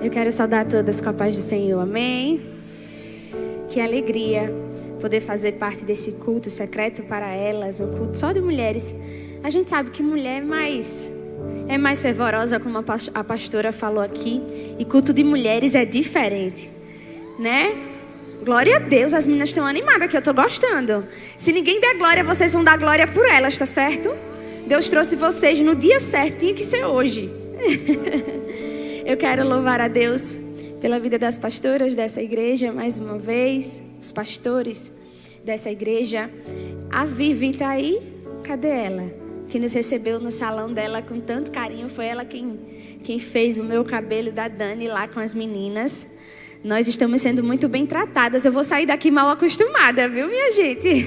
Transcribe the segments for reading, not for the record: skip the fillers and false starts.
Eu quero saudar todas com a paz do Senhor, amém? Que alegria poder fazer parte desse culto secreto para elas, um culto só de mulheres. A gente sabe que mulher é mais fervorosa, como a pastora falou aqui, e culto de mulheres é diferente, né? Glória a Deus, as meninas estão animadas, que eu estou gostando. Se ninguém der glória, vocês vão dar glória por elas, tá certo? Deus trouxe vocês no dia certo, tinha que ser hoje. Eu quero louvar a Deus pela vida das pastoras dessa igreja, mais uma vez, os pastores dessa igreja. A Vivi está aí? Cadê ela? Que nos recebeu no salão dela com tanto carinho. Foi ela quem fez o meu cabelo da Dani lá com as meninas. Nós estamos sendo muito bem tratadas. Eu vou sair daqui mal acostumada, viu, minha gente?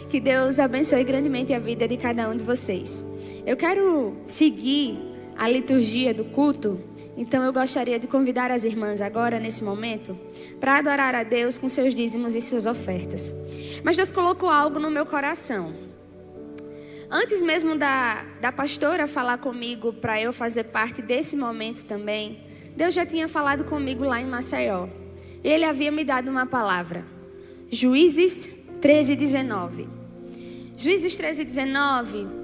Que Deus abençoe grandemente a vida de cada um de vocês. Eu quero seguir a liturgia do culto, então eu gostaria de convidar as irmãs agora, nesse momento, para adorar a Deus com seus dízimos e suas ofertas. Mas Deus colocou algo no meu coração. Antes mesmo da pastora falar comigo para eu fazer parte desse momento também, Deus já tinha falado comigo lá em Maceió. Ele havia me dado uma palavra. Juízes 13:19. Juízes 13:19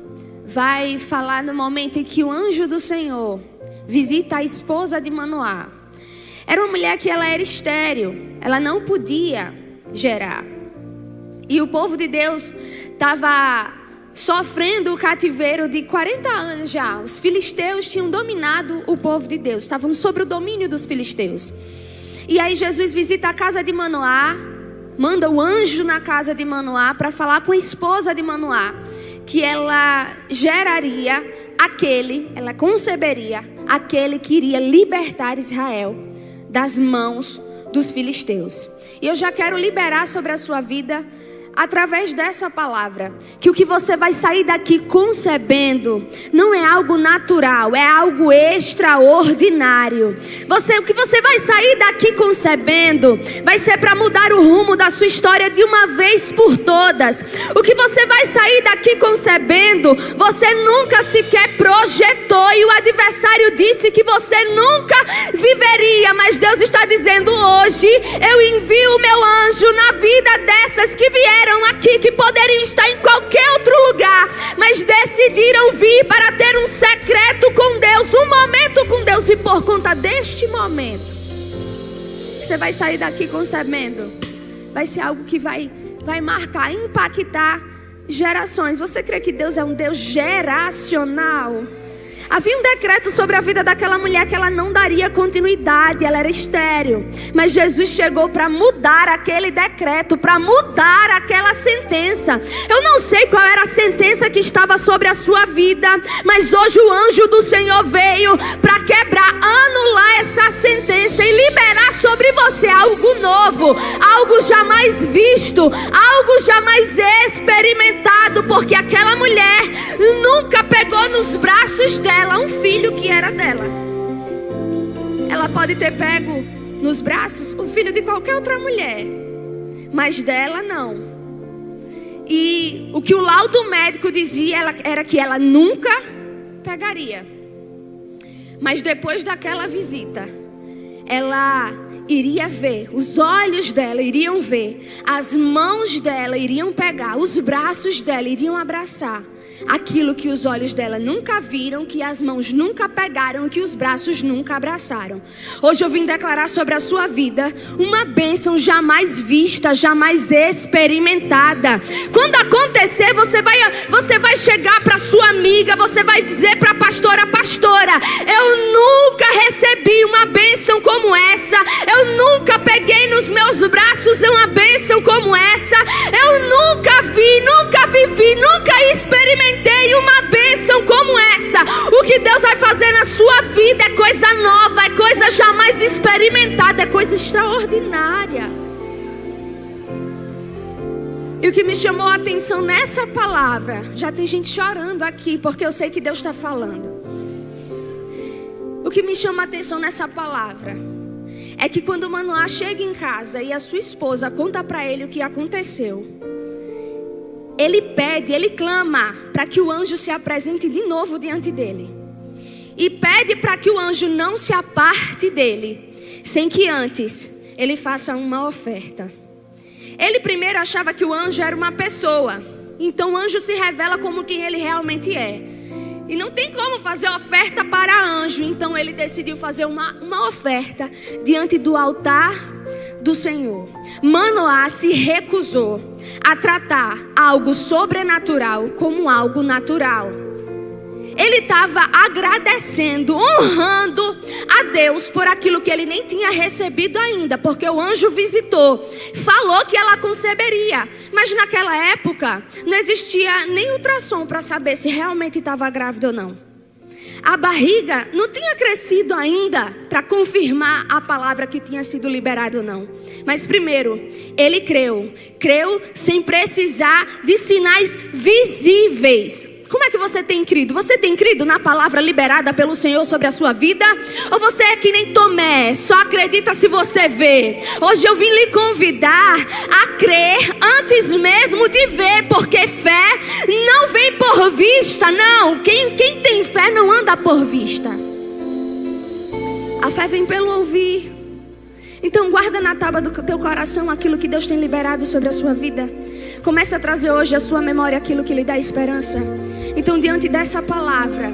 vai falar no momento em que o anjo do Senhor visita a esposa de Manoá. Era uma mulher que ela era estéril, ela não podia gerar. E o povo de Deus estava sofrendo o cativeiro de 40 anos já. Os filisteus tinham dominado o povo de Deus, estavam sob o domínio dos filisteus. E aí Jesus visita a casa de Manoá, manda o anjo na casa de Manoá para falar com a esposa de Manoá, que ela geraria ela conceberia aquele que iria libertar Israel das mãos dos filisteus. E eu já quero liberar sobre a sua vida, através dessa palavra, que o que você vai sair daqui concebendo não é algo natural, é algo extraordinário. O que você vai sair daqui concebendo vai ser para mudar o rumo da sua história de uma vez por todas. O que você vai sair daqui concebendo, você nunca sequer projetou, e o adversário disse que você nunca viveria, mas Deus está dizendo hoje: eu envio o meu anjo na vida dessas que vieram aqui, que poderiam estar em qualquer outro lugar, mas decidiram vir para ter um secreto com Deus, um momento com Deus. E por conta deste momento, você vai sair daqui concebendo, vai ser algo que vai marcar, impactar gerações. Você crê que Deus é um Deus geracional? Havia um decreto sobre a vida daquela mulher que ela não daria continuidade, ela era estéril. Mas Jesus chegou para mudar aquele decreto, para mudar aquela sentença. Eu não sei qual era a sentença que estava sobre a sua vida, mas hoje o anjo do Senhor veio para quebrar, anular essa sentença e liberar sobre você algo novo, algo jamais visto, algo jamais experimentado, porque aquela mulher nunca pegou nos braços dela um filho que era dela. Ela pode ter pego nos braços o filho de qualquer outra mulher, mas dela não. E o que o laudo médico dizia era que ela nunca pegaria. Mas depois daquela visita, ela iria ver, os olhos dela iriam ver, as mãos dela iriam pegar, os braços dela iriam abraçar aquilo que os olhos dela nunca viram, que as mãos nunca pegaram, que os braços nunca abraçaram. Hoje eu vim declarar sobre a sua vida uma bênção jamais vista, jamais experimentada. Quando acontecer, você vai chegar para sua amiga, você vai dizer para a pastora: pastora, eu nunca recebi uma bênção como essa, eu nunca peguei nos meus braços uma bênção como essa, eu nunca vi, nunca vivi, nunca experimentei uma bênção como essa. O que Deus vai fazer na sua vida é coisa nova, é coisa jamais experimentada, é coisa extraordinária. E o que me chamou a atenção nessa palavra, já tem gente chorando aqui, porque eu sei que Deus está falando. O que me chama a atenção nessa palavra é que quando Manoá chega em casa e a sua esposa conta para ele o que aconteceu, ele pede, ele clama para que o anjo se apresente de novo diante dele. e pede para que o anjo não se aparte dele, sem que antes ele faça uma oferta. Ele primeiro achava que o anjo era uma pessoa, então o anjo se revela como quem ele realmente é. E não tem como fazer oferta para anjo, então ele decidiu fazer uma oferta diante do altar do Senhor. Manoá se recusou a tratar algo sobrenatural como algo natural. Ele estava agradecendo, honrando a Deus por aquilo que ele nem tinha recebido ainda, porque o anjo visitou, falou que ela conceberia, mas naquela época não existia nem ultrassom para saber se realmente estava grávida ou não. A barriga não tinha crescido ainda para confirmar a palavra que tinha sido liberada ou não. Mas primeiro, ele creu sem precisar de sinais visíveis. Como é que você tem crido? Você tem crido na palavra liberada pelo Senhor sobre a sua vida? Ou você é que nem Tomé, só acredita se você vê? Hoje eu vim lhe convidar a crer antes mesmo de ver, porque fé não vem por vista, não. Quem tem fé não anda por vista. A fé vem pelo ouvir. Então guarda na tábua do teu coração aquilo que Deus tem liberado sobre a sua vida. Comece a trazer hoje à sua memória aquilo que lhe dá esperança. Então, diante dessa palavra,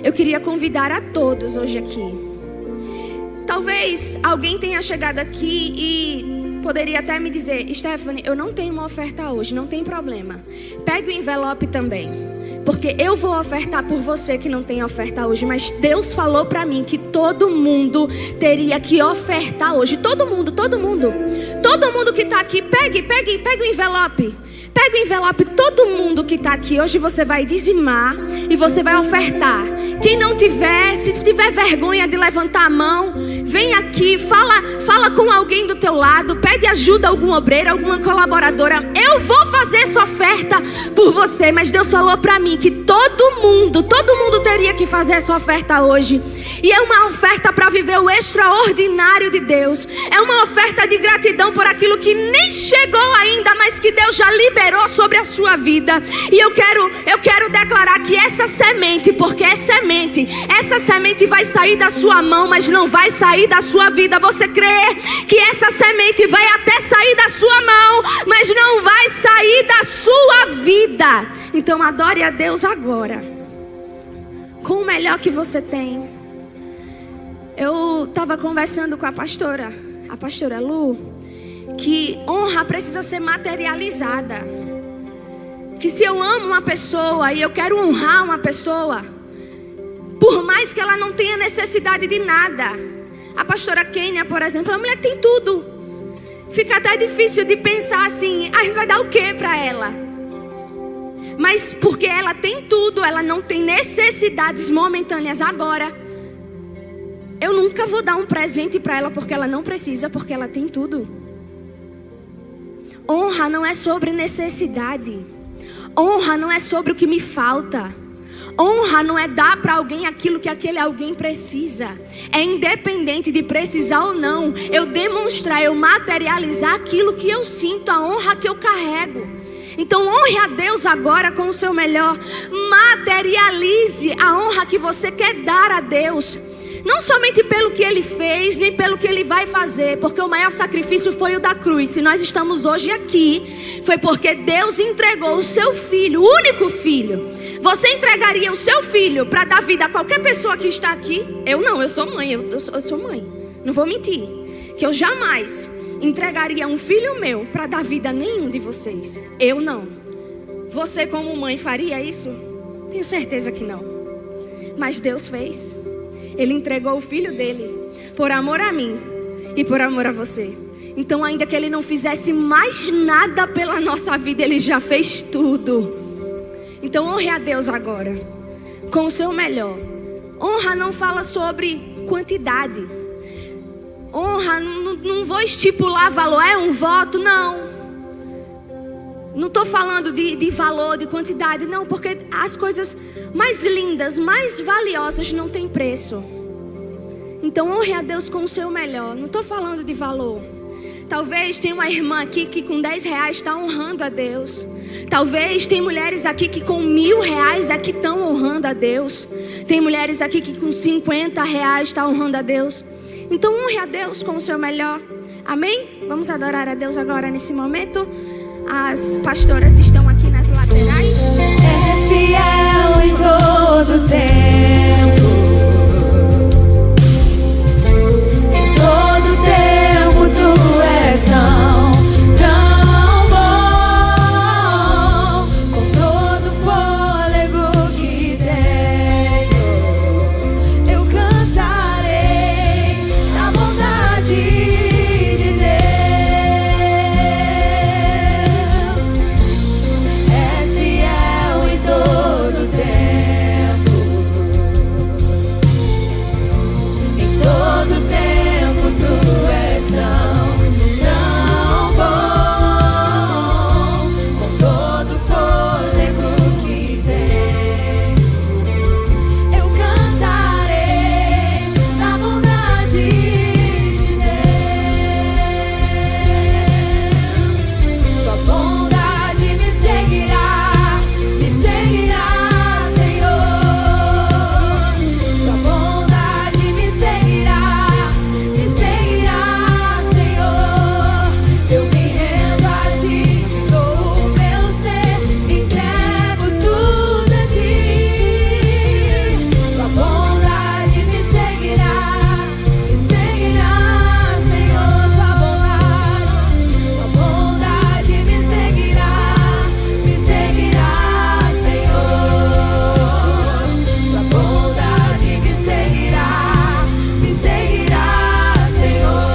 eu queria convidar a todos hoje aqui. Talvez alguém tenha chegado aqui e poderia até me dizer: Stephanie, eu não tenho uma oferta hoje, não tem problema. Pegue o envelope também. Porque eu vou ofertar por você que não tem oferta hoje. Mas Deus falou para mim que todo mundo teria que ofertar hoje. Todo mundo. Todo mundo que está aqui, pegue o envelope. Pega o envelope, todo mundo que está aqui. Hoje você vai dizimar e você vai ofertar. Quem não tiver, se tiver vergonha de levantar a mão, vem aqui, fala com alguém do teu lado, pede ajuda a algum obreiro, alguma colaboradora. Eu vou fazer essa oferta por você. Mas Deus falou para mim que todo mundo teria que fazer essa oferta hoje. E é uma oferta para viver o extraordinário de Deus. É uma oferta de gratidão por aquilo que nem chegou ainda, mas que Deus já liberou sobre a sua vida. E eu quero declarar que essa semente, porque essa semente vai sair da sua mão, mas não vai sair da sua vida. Você crê que essa semente vai até sair da sua mão, mas não vai sair da sua vida? Então adore a Deus agora, com o melhor que você tem. Eu estava conversando com a pastora Lu, que honra precisa ser materializada. Que se eu amo uma pessoa e eu quero honrar uma pessoa, por mais que ela não tenha necessidade de nada. A pastora Kênia, por exemplo, é uma mulher que tem tudo. Fica até difícil de pensar assim: a gente vai dar o que para ela? Mas porque ela tem tudo, ela não tem necessidades momentâneas agora. Eu nunca vou dar um presente para ela porque ela não precisa, porque ela tem tudo. Honra não é sobre necessidade. Honra não é sobre o que me falta. Honra não é dar para alguém aquilo que aquele alguém precisa. É independente de precisar ou não, eu demonstrar, eu materializar aquilo que eu sinto, a honra que eu carrego. Então honre a Deus agora com o seu melhor. Materialize a honra que você quer dar a Deus. Não somente pelo que Ele fez, nem pelo que Ele vai fazer. Porque o maior sacrifício foi o da cruz. Se nós estamos hoje aqui, foi porque Deus entregou o seu Filho, o único Filho. Você entregaria o seu filho para dar vida a qualquer pessoa que está aqui? Eu não, eu sou mãe, eu sou mãe. Não vou mentir, que eu jamais entregaria um filho meu para dar vida a nenhum de vocês. Eu não. Você como mãe faria isso? Tenho certeza que não. Mas Deus fez. Ele entregou o filho dele por amor a mim e por amor a você. Então ainda que Ele não fizesse mais nada pela nossa vida, Ele já fez tudo. Então honre a Deus agora com o seu melhor. Honra não fala sobre quantidade. Honra, não vou estipular valor, é um voto, não. Não estou falando de valor, de quantidade, não. Porque as coisas mais lindas, mais valiosas não têm preço. Então honre a Deus com o seu melhor. Não estou falando de valor. Talvez tenha uma irmã aqui que com 10 reais está honrando a Deus. Talvez tem mulheres aqui que com 1.000 reais é que estão honrando a Deus. Tem mulheres aqui que com R$50 estão honrando a Deus. Então honre a Deus com o seu melhor. Amém? Vamos adorar a Deus agora nesse momento. As pastoras estão aqui nas laterais. És fiel em todo tempo. Em todo tempo tu és tão bom. Com todo fôlego que tenho, eu cantarei a bondade de Deus. És fiel em todo tempo. Em todo tempo tu és tão bom. Com todo fôlego que tenho, eu cantarei da bondade de Deus. Tua bondade me seguirá, Senhor. Tua bondade me seguirá, Senhor. Eu me rendo a ti, dou o meu ser, entrego tudo a ti. Tua bondade me seguirá, Senhor. Tua bondade me seguirá, Senhor. Tua bondade me seguirá, Senhor.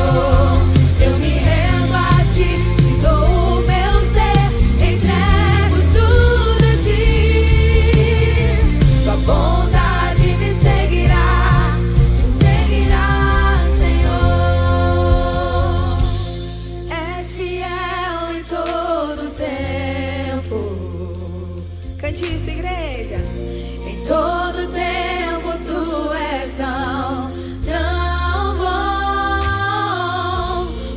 Eu me rendo a ti, te dou o meu ser, entrego tudo a ti. Tua bondade me seguirá, Senhor. És fiel em todo tempo. Cante isso, igreja. Em todo tempo tu és tão bom.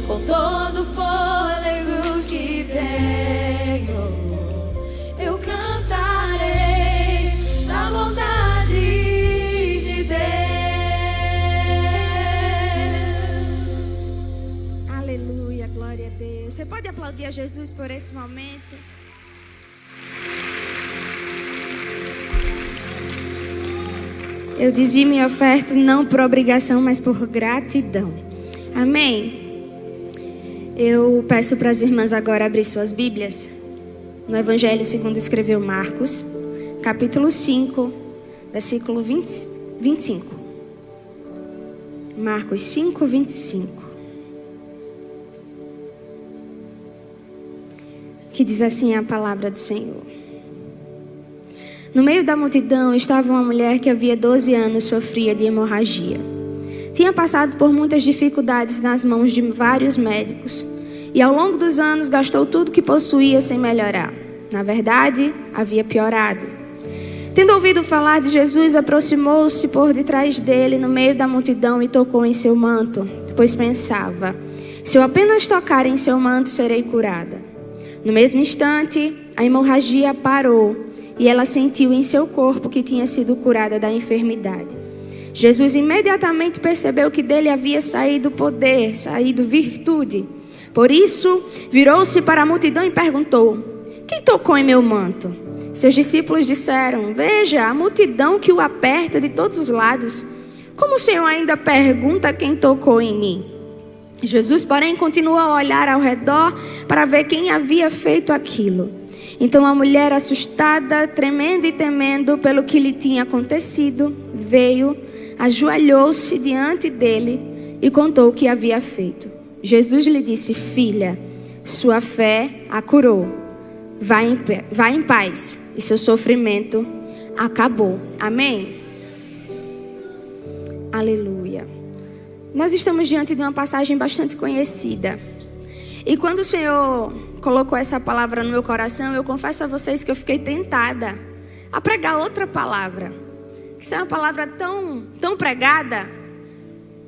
Com todo fôlego que tenho, eu cantarei da bondade de Deus. Aleluia, glória a Deus. Você pode aplaudir a Jesus por esse momento? Eu dizimo e oferto não por obrigação, mas por gratidão. Amém? Eu peço para as irmãs agora abrir suas Bíblias no Evangelho segundo escreveu Marcos, capítulo 5, versículo 25. Marcos 5, 25. Que diz assim a palavra do Senhor. No meio da multidão estava uma mulher que havia 12 anos sofria de hemorragia. Tinha passado por muitas dificuldades nas mãos de vários médicos e ao longo dos anos gastou tudo que possuía sem melhorar. Na verdade, havia piorado. Tendo ouvido falar de Jesus, aproximou-se por detrás dele no meio da multidão e tocou em seu manto, pois pensava: se eu apenas tocar em seu manto, serei curada. No mesmo instante, a hemorragia parou e ela sentiu em seu corpo que tinha sido curada da enfermidade. Jesus imediatamente percebeu que dele havia saído poder, saído virtude. Por isso, virou-se para a multidão e perguntou: quem tocou em meu manto? Seus discípulos disseram: veja, a multidão que o aperta de todos os lados. Como o Senhor ainda pergunta quem tocou em mim? Jesus, porém, continuou a olhar ao redor para ver quem havia feito aquilo. Então a mulher, assustada, tremendo e temendo pelo que lhe tinha acontecido, veio, ajoelhou-se diante dele e contou o que havia feito. Jesus lhe disse: filha, sua fé a curou. Vá em paz e seu sofrimento acabou. Amém? Aleluia. Nós estamos diante de uma passagem bastante conhecida. E quando o Senhor colocou essa palavra no meu coração, eu confesso a vocês que eu fiquei tentada a pregar outra palavra. Isso é uma palavra tão pregada,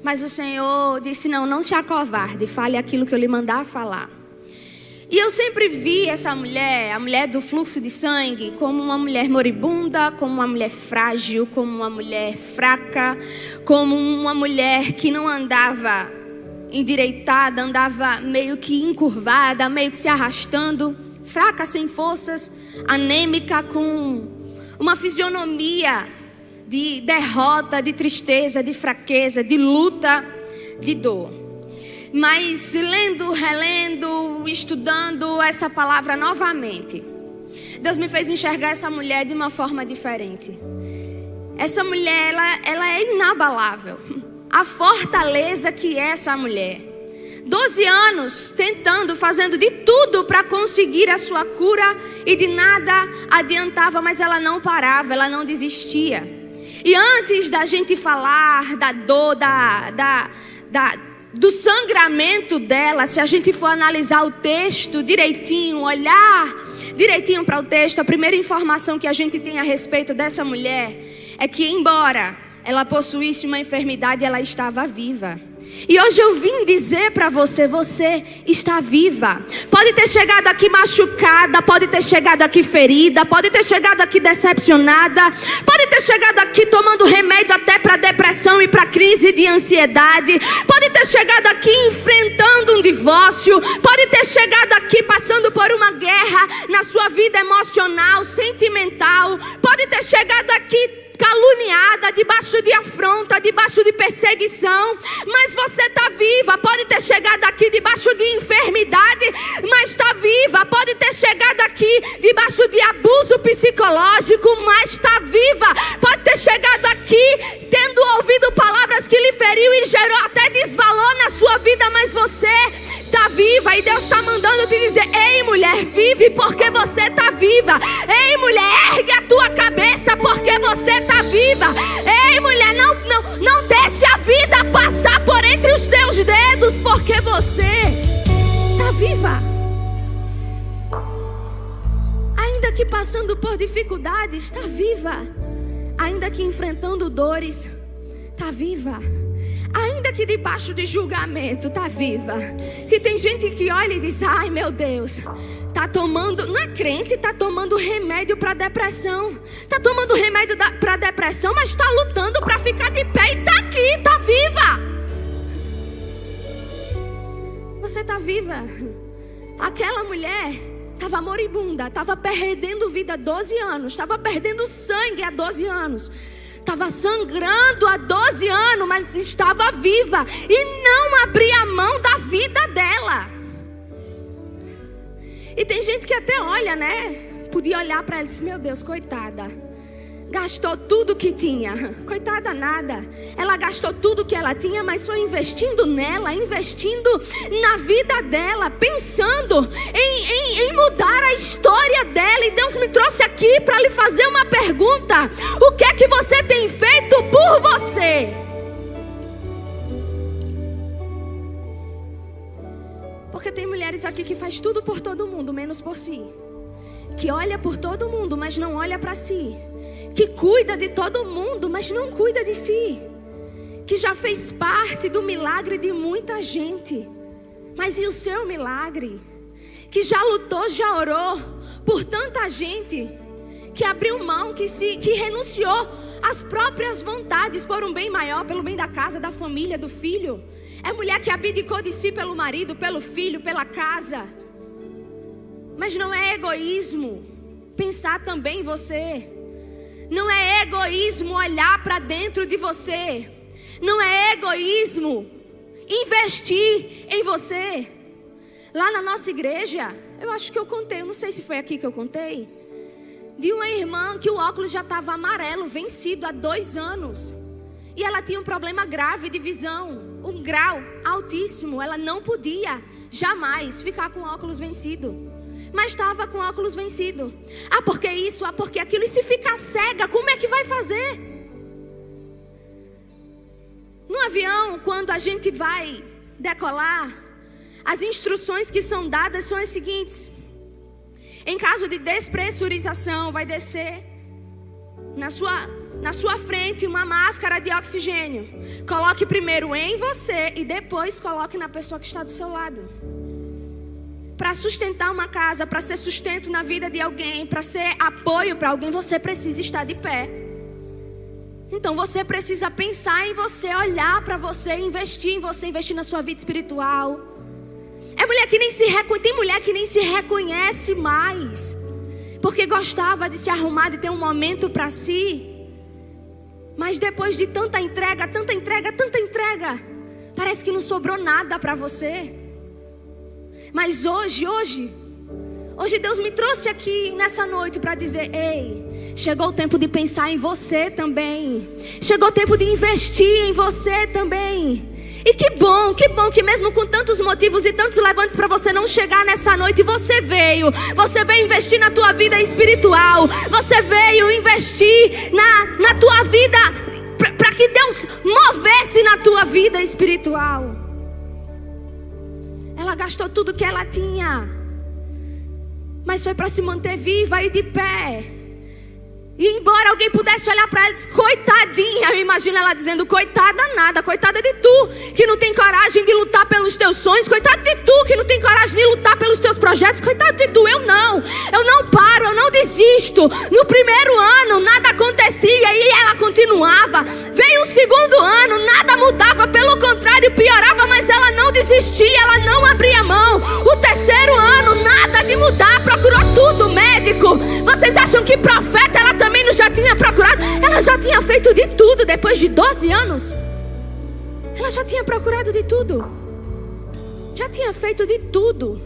mas o Senhor disse: não se acovarde, fale aquilo que eu lhe mandar falar. E eu sempre vi essa mulher, a mulher do fluxo de sangue, como uma mulher moribunda, como uma mulher frágil, como uma mulher fraca, como uma mulher que não andava endireitada, andava meio que encurvada, meio que se arrastando, fraca, sem forças, anêmica, com uma fisionomia de derrota, de tristeza, de fraqueza, de luta, de dor. Mas lendo, relendo, estudando essa palavra novamente, Deus me fez enxergar essa mulher de uma forma diferente. Essa mulher, ela é inabalável. A fortaleza que é essa mulher. 12 anos tentando, fazendo de tudo para conseguir a sua cura e de nada adiantava, mas ela não parava, ela não desistia. E antes da gente falar da dor, do sangramento dela, se a gente for analisar o texto direitinho, olhar direitinho para o texto, a primeira informação que a gente tem a respeito dessa mulher é que, embora ela possuísse uma enfermidade, ela estava viva. E hoje eu vim dizer para você, você está viva. Pode ter chegado aqui machucada, pode ter chegado aqui ferida, pode ter chegado aqui decepcionada, pode ter chegado aqui tomando remédio até para depressão e para crise de ansiedade, pode ter chegado aqui enfrentando um divórcio, pode ter chegado aqui passando por uma guerra na sua vida emocional, sentimental, pode ter chegado aqui caluniada, debaixo de afronta, debaixo de perseguição, mas você está viva. Pode ter chegado aqui debaixo de enfermidade, mas está viva. Pode ter chegado aqui debaixo de abuso psicológico, mas está viva. Pode ter chegado aqui tendo ouvido palavras que lhe feriu e gerou até desvalor na sua vida, mas você está viva. E Deus está mandando te dizer: ei, mulher, vive porque você está viva. Ei, mulher, ergue a tua cabeça porque você está viva. Ei, mulher, não deixe a vida passar por entre os teus dedos, porque você está viva. Ainda que passando por dificuldades, está viva. Ainda que enfrentando dores, está viva. Ainda que debaixo de julgamento, está viva. Que tem gente que olha e diz: ai, meu Deus, está tomando, não é crente, está tomando remédio para depressão. Está tomando remédio para depressão, mas está lutando para ficar de pé e está aqui, está viva. Você está viva. Aquela mulher estava moribunda, estava perdendo vida há 12 anos, estava perdendo sangue há 12 anos. Estava sangrando há 12 anos, mas estava viva e não abria mão da vida dela. E tem gente que até olha, né? Podia olhar para ela e dizer: meu Deus, coitada, gastou tudo que tinha. Coitada nada. Ela gastou tudo que ela tinha, mas foi investindo nela, investindo na vida dela, pensando em mudar a história dela. E Deus me trouxe aqui para lhe fazer uma pergunta: o que é que você tem feito por você? Porque tem mulheres aqui que faz tudo por todo mundo, menos por si. Que olha por todo mundo, mas não olha para si. Que cuida de todo mundo, mas não cuida de si. Que já fez parte do milagre de muita gente, mas e o seu milagre? Que já lutou, já orou por tanta gente, que abriu mão, que renunciou às próprias vontades por um bem maior, pelo bem da casa, da família, do filho. É mulher que abdicou de si pelo marido, pelo filho, pela casa. Mas não é egoísmo pensar também em você. Não é egoísmo olhar para dentro de você. Não é egoísmo investir em você. Lá na nossa igreja, eu acho que eu contei, eu não sei se foi aqui que eu contei, de uma irmã que o óculos já estava amarelo, vencido há 2 anos. E ela tinha um problema grave de visão, um grau altíssimo. Ela não podia jamais ficar com o óculos vencido. Mas estava com óculos vencido. Ah, porque isso, ah, porque aquilo. E se ficar cega, como é que vai fazer? No avião, quando a gente vai decolar, as instruções que são dadas são as seguintes: em caso de despressurização, vai descer na sua frente uma máscara de oxigênio. Coloque primeiro em você e depois coloque na pessoa que está do seu lado. para sustentar uma casa, para ser sustento na vida de alguém, para ser apoio para alguém, você precisa estar de pé. Então você precisa pensar em você, olhar para você, investir em você, investir na sua vida espiritual. Tem mulher que nem se reconhece mais, porque gostava de se arrumar, de ter um momento para si. Mas depois de tanta entrega, parece que não sobrou nada para você. Mas hoje Deus me trouxe aqui nessa noite para dizer: ei, chegou o tempo de pensar em você também. Chegou o tempo de investir em você também. E que bom que mesmo com tantos motivos e tantos levantes para você não chegar nessa noite, você veio investir na tua vida espiritual. Você veio investir na tua vida, para que Deus movesse na tua vida espiritual. Ela gastou tudo que ela tinha, mas foi para se manter viva e de pé. E embora alguém pudesse olhar para ela e dizer: coitadinha, eu imagino ela dizendo: coitada nada, coitada de tu, que não tem coragem de lutar pelos teus sonhos. Coitada de tu, que não tem coragem de lutar pelos teus projetos. Coitada de tu, eu não paro, eu não desisto. No primeiro ano nada acontecia e ela continuava. Veio o segundo ano, nada mudava, pelo contrário, piorava, mas ela não desistia, ela não abria mão. O terceiro ano, nada de mudar, procurou tudo, médico. Vocês acham que profeta ela também não já tinha procurado? Ela já tinha feito de tudo. Depois de 12 anos ela já tinha procurado de tudo, já tinha feito de tudo.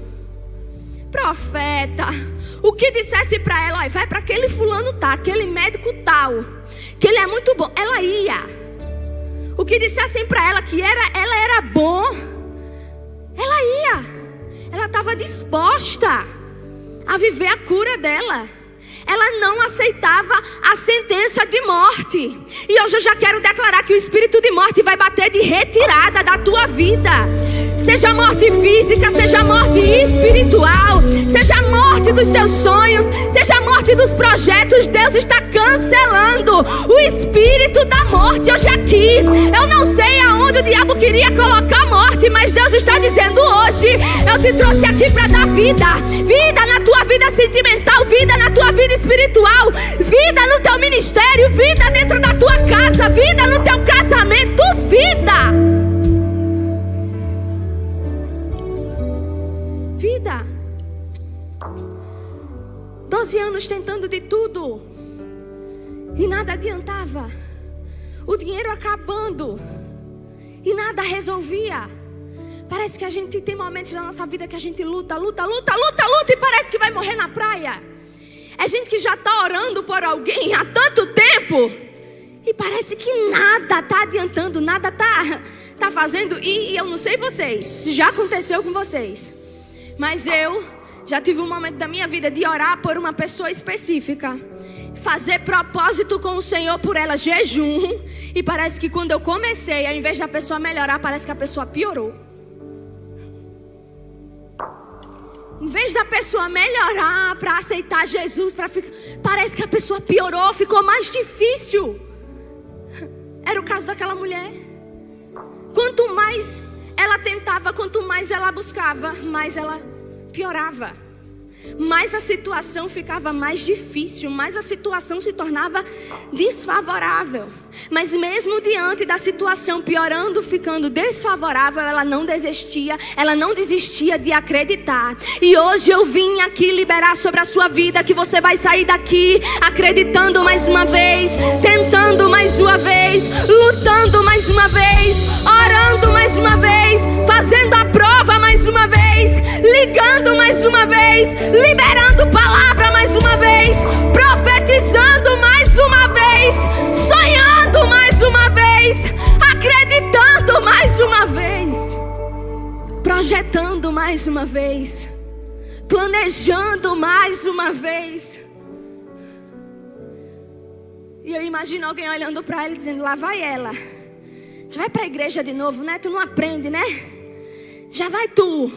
Profeta, o que dissesse pra ela: vai pra aquele fulano tal, aquele médico tal, que ele é muito bom, ela ia. O que dissessem pra ela que ela era bom, ela ia. Ela estava disposta a viver a cura dela. Ela não aceitava a sentença de morte. E hoje eu já quero declarar que o espírito de morte vai bater de retirada da tua vida. Seja morte física, seja morte espiritual, seja morte dos teus sonhos, seja morte dos projetos. Deus está cancelando o espírito da morte hoje aqui. Eu não sei aonde o diabo queria colocar morte, mas Deus está dizendo: hoje eu te trouxe aqui para dar vida. Vida na tua vida sentimental, vida na tua vida espiritual, vida no teu ministério, vida dentro da tua casa, vida no teu casamento, vida. Vida. 12 anos tentando de tudo e nada adiantava. O dinheiro acabando e nada resolvia. Parece que a gente tem momentos na nossa vida que a gente luta e parece que vai morrer na praia. É gente que já está orando por alguém há tanto tempo e parece que nada está adiantando, nada está fazendo. E eu não sei vocês, se já aconteceu com vocês, mas eu já tive um momento da minha vida de orar por uma pessoa específica, fazer propósito com o Senhor por ela, jejum, e parece que quando eu comecei, ao invés da pessoa melhorar, parece que a pessoa piorou. Em vez da pessoa melhorar para aceitar Jesus, parece que a pessoa piorou, ficou mais difícil. Era o caso daquela mulher. Quanto mais ela tentava, quanto mais ela buscava, mais ela piorava. Mais a situação ficava mais difícil, mais a situação se tornava desfavorável. Mas mesmo diante da situação piorando, ficando desfavorável, ela não desistia de acreditar. E hoje eu vim aqui liberar sobre a sua vida que você vai sair daqui acreditando mais uma vez, tentando mais uma vez, lutando mais uma vez, orando mais uma vez, fazendo a prova mais uma vez, ligando mais uma vez, liberando palavra mais uma vez, profetizando mais uma vez, sonhando mais uma vez, acreditando mais uma vez, projetando mais uma vez, planejando mais uma vez. E eu imagino alguém olhando para ela e dizendo: lá vai ela, já vai para a igreja de novo, né? Tu não aprende, né? Já vai tu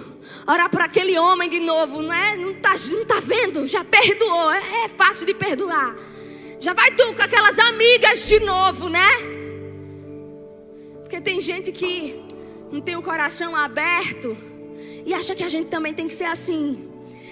orar por aquele homem de novo, não é? Não tá vendo? Já perdoou, é fácil de perdoar. Já vai tu com aquelas amigas de novo, né? Porque tem gente que não tem o coração aberto e acha que a gente também tem que ser assim.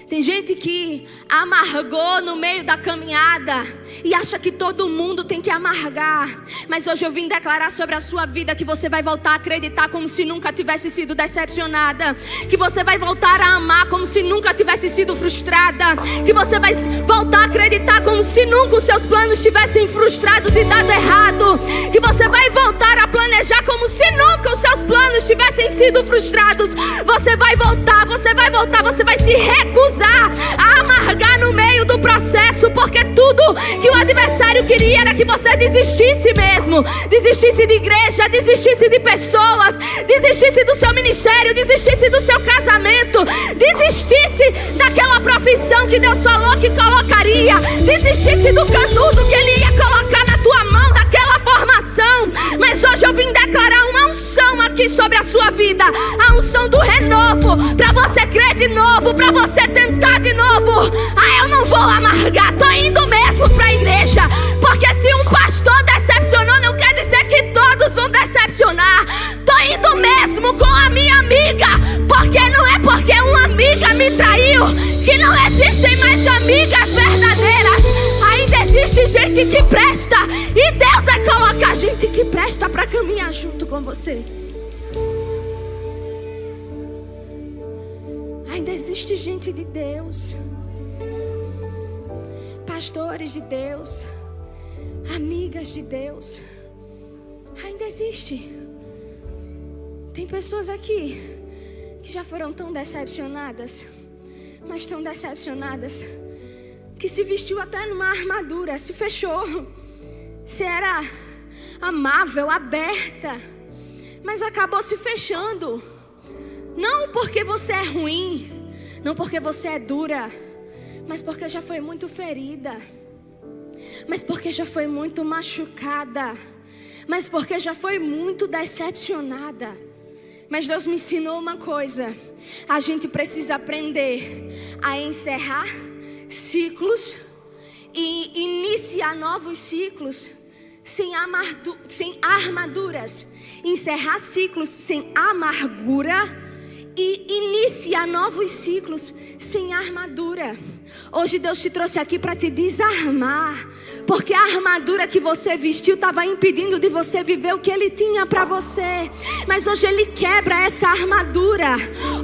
Tem gente que amargou no meio da caminhada e acha que todo mundo tem que amargar. Mas hoje eu vim declarar sobre a sua vida que você vai voltar a acreditar como se nunca tivesse sido decepcionada. Que você vai voltar a amar como se nunca tivesse sido frustrada. Que você vai voltar a acreditar como se nunca os seus planos tivessem frustrados e dado errado. Que você vai voltar a planejar como se nunca os seus planos tivessem sido frustrados. Você vai voltar, você vai se recusar a amargar no meio do processo, porque tudo que o adversário queria era que você desistisse mesmo. Desistisse de igreja, desistisse de pessoas, desistisse do seu ministério, desistisse do seu casamento, desistisse daquela profissão que Deus falou que colocaria, desistisse do canudo que Ele ia colocar na tua mão, daquela formação. Mas hoje eu vim declarar uma unção aqui sobre a sua vida, a unção do renovo, para você crer de novo, para você tentar de novo. Eu não vou amargar, tô indo mesmo para a igreja, porque se um pastor decepcionou, não quer dizer que todos vão decepcionar. Tô indo mesmo com a minha amiga, porque não é porque uma amiga me traiu que não existem mais amigas verdadeiras. Ainda existe gente que presta, e Deus vai colocar gente que presta para caminhar junto com você. Ainda existe gente de Deus, pastores de Deus, amigas de Deus. Ainda existe. Tem pessoas aqui que já foram tão decepcionadas, mas tão decepcionadas, que se vestiu até numa armadura, se fechou, se era amável, aberta, mas acabou se fechando. Não porque você é ruim, não porque você é dura, mas porque já foi muito ferida, mas porque já foi muito machucada, mas porque já foi muito decepcionada. Mas Deus me ensinou uma coisa: a gente precisa aprender a encerrar ciclos e iniciar novos ciclos sem armaduras. Encerrar ciclos sem amargura e iniciar novos ciclos sem armadura. Hoje Deus te trouxe aqui para te desarmar, porque a armadura que você vestiu estava impedindo de você viver o que Ele tinha para você. Mas hoje Ele quebra essa armadura.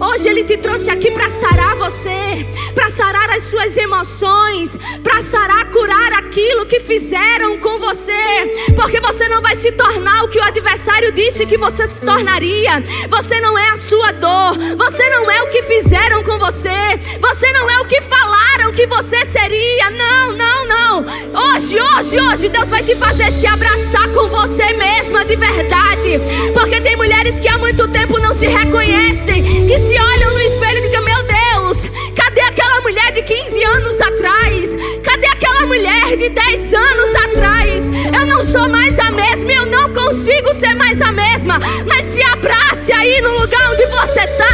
Hoje Ele te trouxe aqui para sarar você, para sarar as suas emoções, para sarar, curar aquilo que fizeram com você. Porque você não vai se tornar o que o adversário disse que você se tornaria. Você não é a sua dor, você não é o que fizeram com você, você não é o que falaram que você seria. Não, não, não. Hoje Deus vai te fazer se abraçar com você mesma de verdade. Porque tem mulheres que há muito tempo não se reconhecem, que se olham no espelho e dizem: meu Deus, cadê aquela mulher de 15 anos atrás? Cadê aquela mulher de 10 anos atrás? Eu não sou mais a mesma, eu não consigo ser mais a mesma. Mas se abrace aí no lugar onde você está,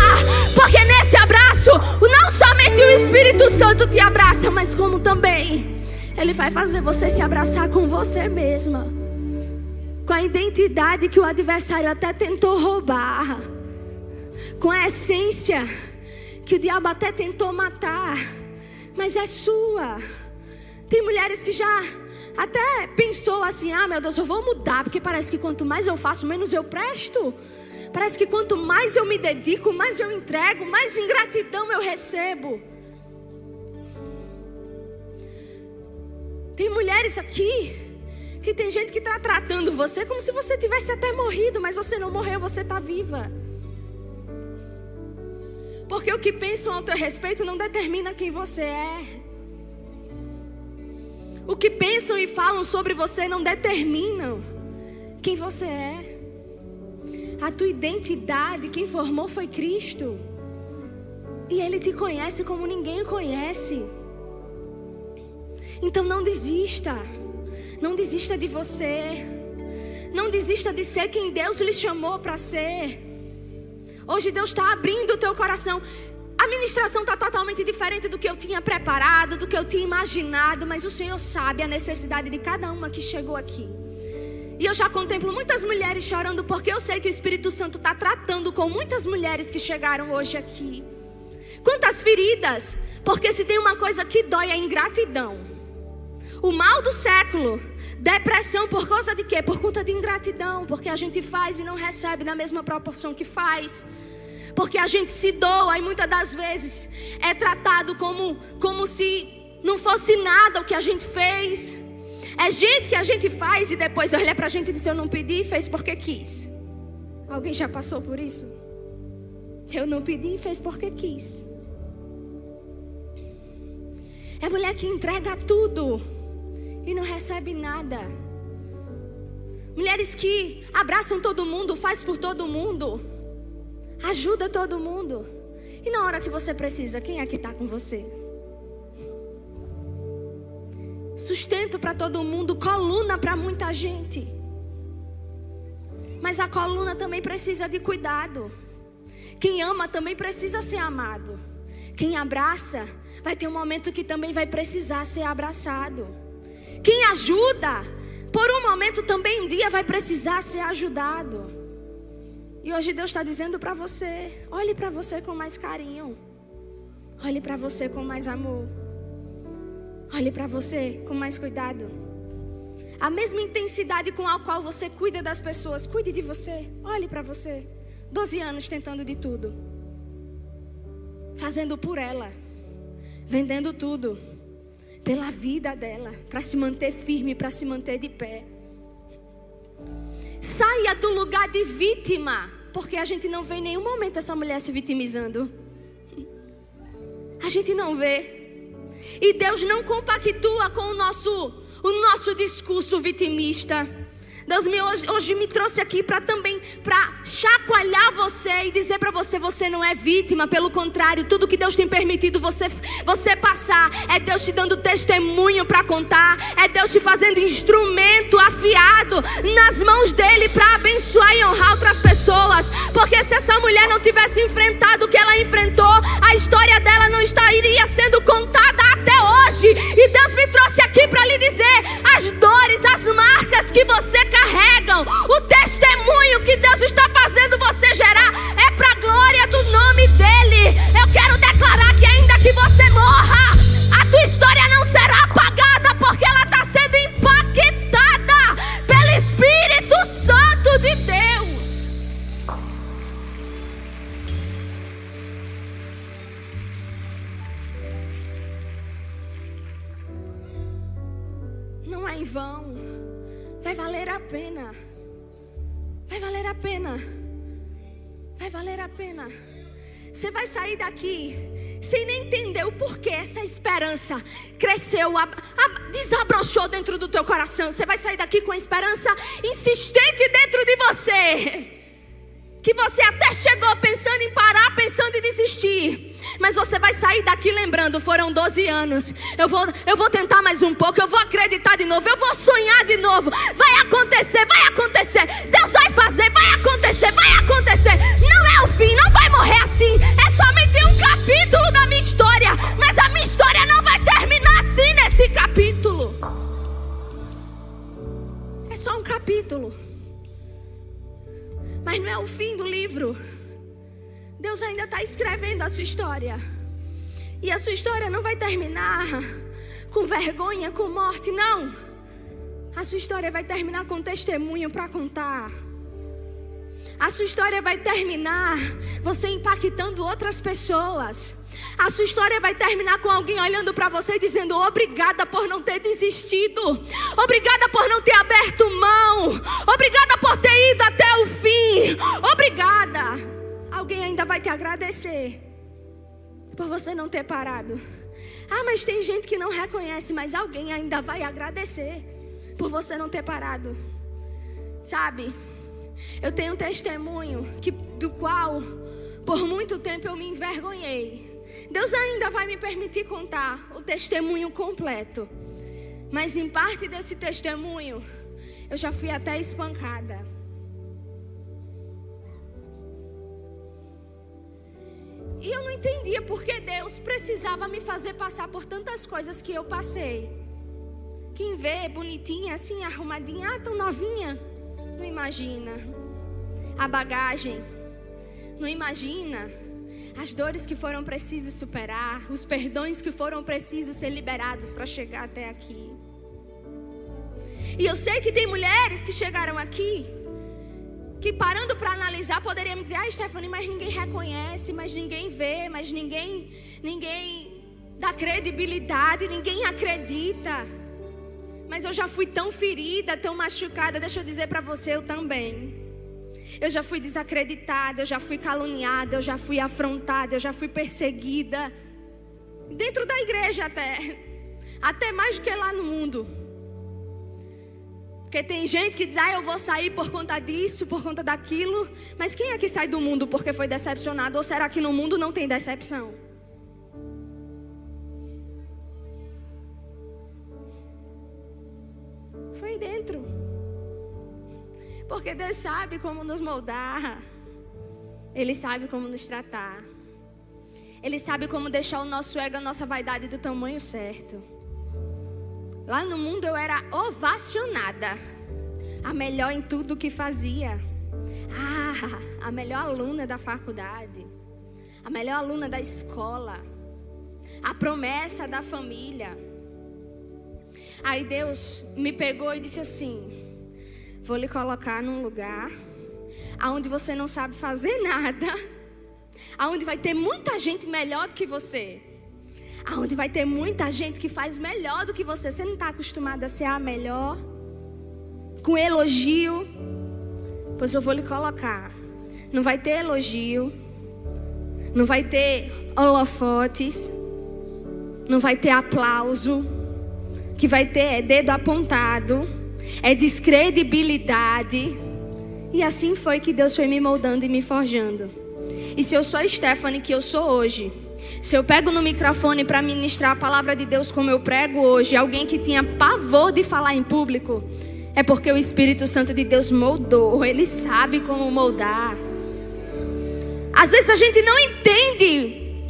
porque nesse abraço não somente o Espírito Santo te abraça, mas como também Ele vai fazer você se abraçar com você mesma, com a identidade que o adversário até tentou roubar, com a essência que o diabo até tentou matar, mas é sua. Tem mulheres que já até pensou assim: ah, meu Deus, eu vou mudar, porque parece que quanto mais eu faço, menos eu presto. Parece que quanto mais eu me dedico, mais eu entrego, mais ingratidão eu recebo. Tem mulheres aqui que tem gente que está tratando você como se você tivesse até morrido, mas você não morreu, você está viva. Porque o que pensam ao teu respeito não determina quem você é. O que pensam e falam sobre você não determinam quem você é. A tua identidade, quem formou foi Cristo. E Ele te conhece como ninguém conhece. Então não desista. Não desista de você. Não desista de ser quem Deus lhe chamou para ser. Hoje Deus está abrindo o teu coração. A ministração está totalmente diferente do que eu tinha preparado, do que eu tinha imaginado. Mas o Senhor sabe a necessidade de cada uma que chegou aqui. E eu já contemplo muitas mulheres chorando, porque eu sei que o Espírito Santo está tratando com muitas mulheres que chegaram hoje aqui. Quantas feridas, porque se tem uma coisa que dói é ingratidão. O mal do século, depressão por causa de quê? Por conta de ingratidão, porque a gente faz e não recebe na mesma proporção que faz. Porque a gente se doa e muitas das vezes é tratado como se não fosse nada o que a gente fez. É gente que a gente faz e depois olha pra gente e diz: eu não pedi e fez porque quis. Alguém já passou por isso? Eu não pedi e fez porque quis. É mulher que entrega tudo e não recebe nada. Mulheres que abraçam todo mundo, faz por todo mundo, ajuda todo mundo. E na hora que você precisa, quem é que está com você? Sustento para todo mundo, coluna para muita gente. Mas a coluna também precisa de cuidado. Quem ama também precisa ser amado. Quem abraça vai ter um momento que também vai precisar ser abraçado. Quem ajuda, por um momento também um dia vai precisar ser ajudado. E hoje Deus está dizendo para você: olhe para você com mais carinho. Olhe para você com mais amor. Olhe para você com mais cuidado. A mesma intensidade com a qual você cuida das pessoas, cuide de você. Olhe para você. 12 anos tentando de tudo. Fazendo por ela. Vendendo tudo. Pela vida dela. Para se manter firme, para se manter de pé. Saia do lugar de vítima. Porque a gente não vê em nenhum momento essa mulher se vitimizando. A gente não vê. E Deus não compactua com o nosso discurso vitimista. Deus hoje me trouxe aqui para chacoalhar você e dizer para você: você não é vítima. Pelo contrário, tudo que Deus tem permitido você passar é Deus te dando testemunho para contar. É Deus te fazendo instrumento afiado nas mãos dele para abençoar e honrar outras pessoas. Porque se essa mulher não tivesse enfrentado o que ela enfrentou, a história dela não estaria sendo contada até hoje. E Deus me trouxe aqui para lhe dizer: as dores, as marcas que você carregam, o testemunho que Deus está fazendo você gerar é para a glória do nome dele. Eu quero declarar que ainda que você morra, a tua história não será apagada, porque ela está sendo impactada pelo Espírito Santo de Deus. Não é em vão. Vai valer a pena. Vai valer a pena. Vai valer a pena. Você vai sair daqui sem nem entender o porquê essa esperança cresceu, desabrochou dentro do teu coração. Você vai sair daqui com a esperança insistente dentro de você, que você até chegou pensando em parar, pensando em desistir. Mas você vai sair daqui lembrando: foram 12 anos. Eu vou tentar mais um pouco. Eu vou acreditar de novo. Eu vou sonhar de novo. Vai acontecer, vai acontecer. Deus vai fazer, vai acontecer, vai acontecer. Não é o fim, não vai morrer assim. É somente um capítulo da minha história. Mas a minha história não vai terminar assim nesse capítulo. É só um capítulo. Mas não é o fim do livro. Deus ainda está escrevendo a sua história. E a sua história não vai terminar com vergonha, com morte, não. A sua história vai terminar com testemunho para contar. A sua história vai terminar você impactando outras pessoas. A sua história vai terminar com alguém olhando para você e dizendo: obrigada por não ter desistido. Obrigada por não ter aberto mão. Obrigada por ter ido até o fim. Obrigada. Alguém ainda vai te agradecer por você não ter parado. Ah, mas tem gente que não reconhece, mas alguém ainda vai agradecer por você não ter parado. Sabe, eu tenho um testemunho do qual por muito tempo eu me envergonhei. Deus ainda vai me permitir contar o testemunho completo. Mas em parte desse testemunho, eu já fui até espancada. E eu não entendia porque Deus precisava me fazer passar por tantas coisas que eu passei. Quem vê bonitinha, assim, arrumadinha, tão novinha, não imagina a bagagem, não imagina as dores que foram precisos superar, os perdões que foram precisos ser liberados para chegar até aqui. E eu sei que tem mulheres que chegaram aqui, que parando para analisar poderiam me dizer: Stephanie, mas ninguém reconhece, mas ninguém vê, mas ninguém dá credibilidade, ninguém acredita. Mas eu já fui tão ferida, tão machucada. Deixa eu dizer para você, eu também. Eu já fui desacreditada, eu já fui caluniada, eu já fui afrontada, eu já fui perseguida. Dentro da igreja até mais do que lá no mundo. Porque tem gente que diz: eu vou sair por conta disso, por conta daquilo. Mas quem é que sai do mundo porque foi decepcionado? Ou será que no mundo não tem decepção? Foi dentro. Porque Deus sabe como nos moldar. Ele sabe como nos tratar. Ele sabe como deixar o nosso ego, a nossa vaidade do tamanho certo. Lá no mundo eu era ovacionada. A melhor em tudo que fazia. A melhor aluna da faculdade. A melhor aluna da escola. A promessa da família. Aí Deus me pegou e disse assim: vou lhe colocar num lugar onde você não sabe fazer nada, onde vai ter muita gente melhor do que você, onde vai ter muita gente que faz melhor do que você. Você não está acostumado a ser a melhor, com elogio. Pois eu vou lhe colocar. Não vai ter elogio, não vai ter holofotes, não vai ter aplauso. Que vai ter dedo apontado, é descredibilidade. E assim foi que Deus foi me moldando e me forjando. E se eu sou a Stephanie que eu sou hoje, se eu pego no microfone para ministrar a palavra de Deus como eu prego hoje, alguém que tinha pavor de falar em público, é porque o Espírito Santo de Deus moldou. Ele sabe como moldar. Às vezes a gente não entende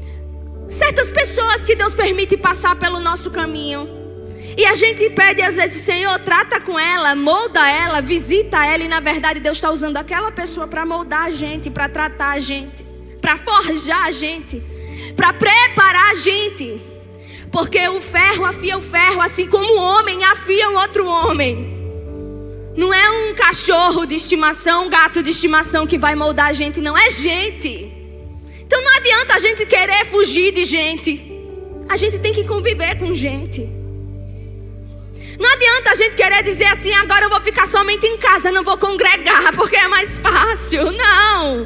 certas pessoas que Deus permite passar pelo nosso caminho. E a gente pede às vezes: Senhor, trata com ela, molda ela, visita ela. E na verdade Deus está usando aquela pessoa para moldar a gente, para tratar a gente, para forjar a gente, para preparar a gente. Porque o ferro afia o ferro, assim como o homem afia um outro homem. Não é um cachorro de estimação, um gato de estimação que vai moldar a gente, não, é gente. Então não adianta a gente querer fugir de gente. A gente tem que conviver com gente. Não adianta a gente querer dizer assim: agora eu vou ficar somente em casa, não vou congregar porque é mais fácil. Não.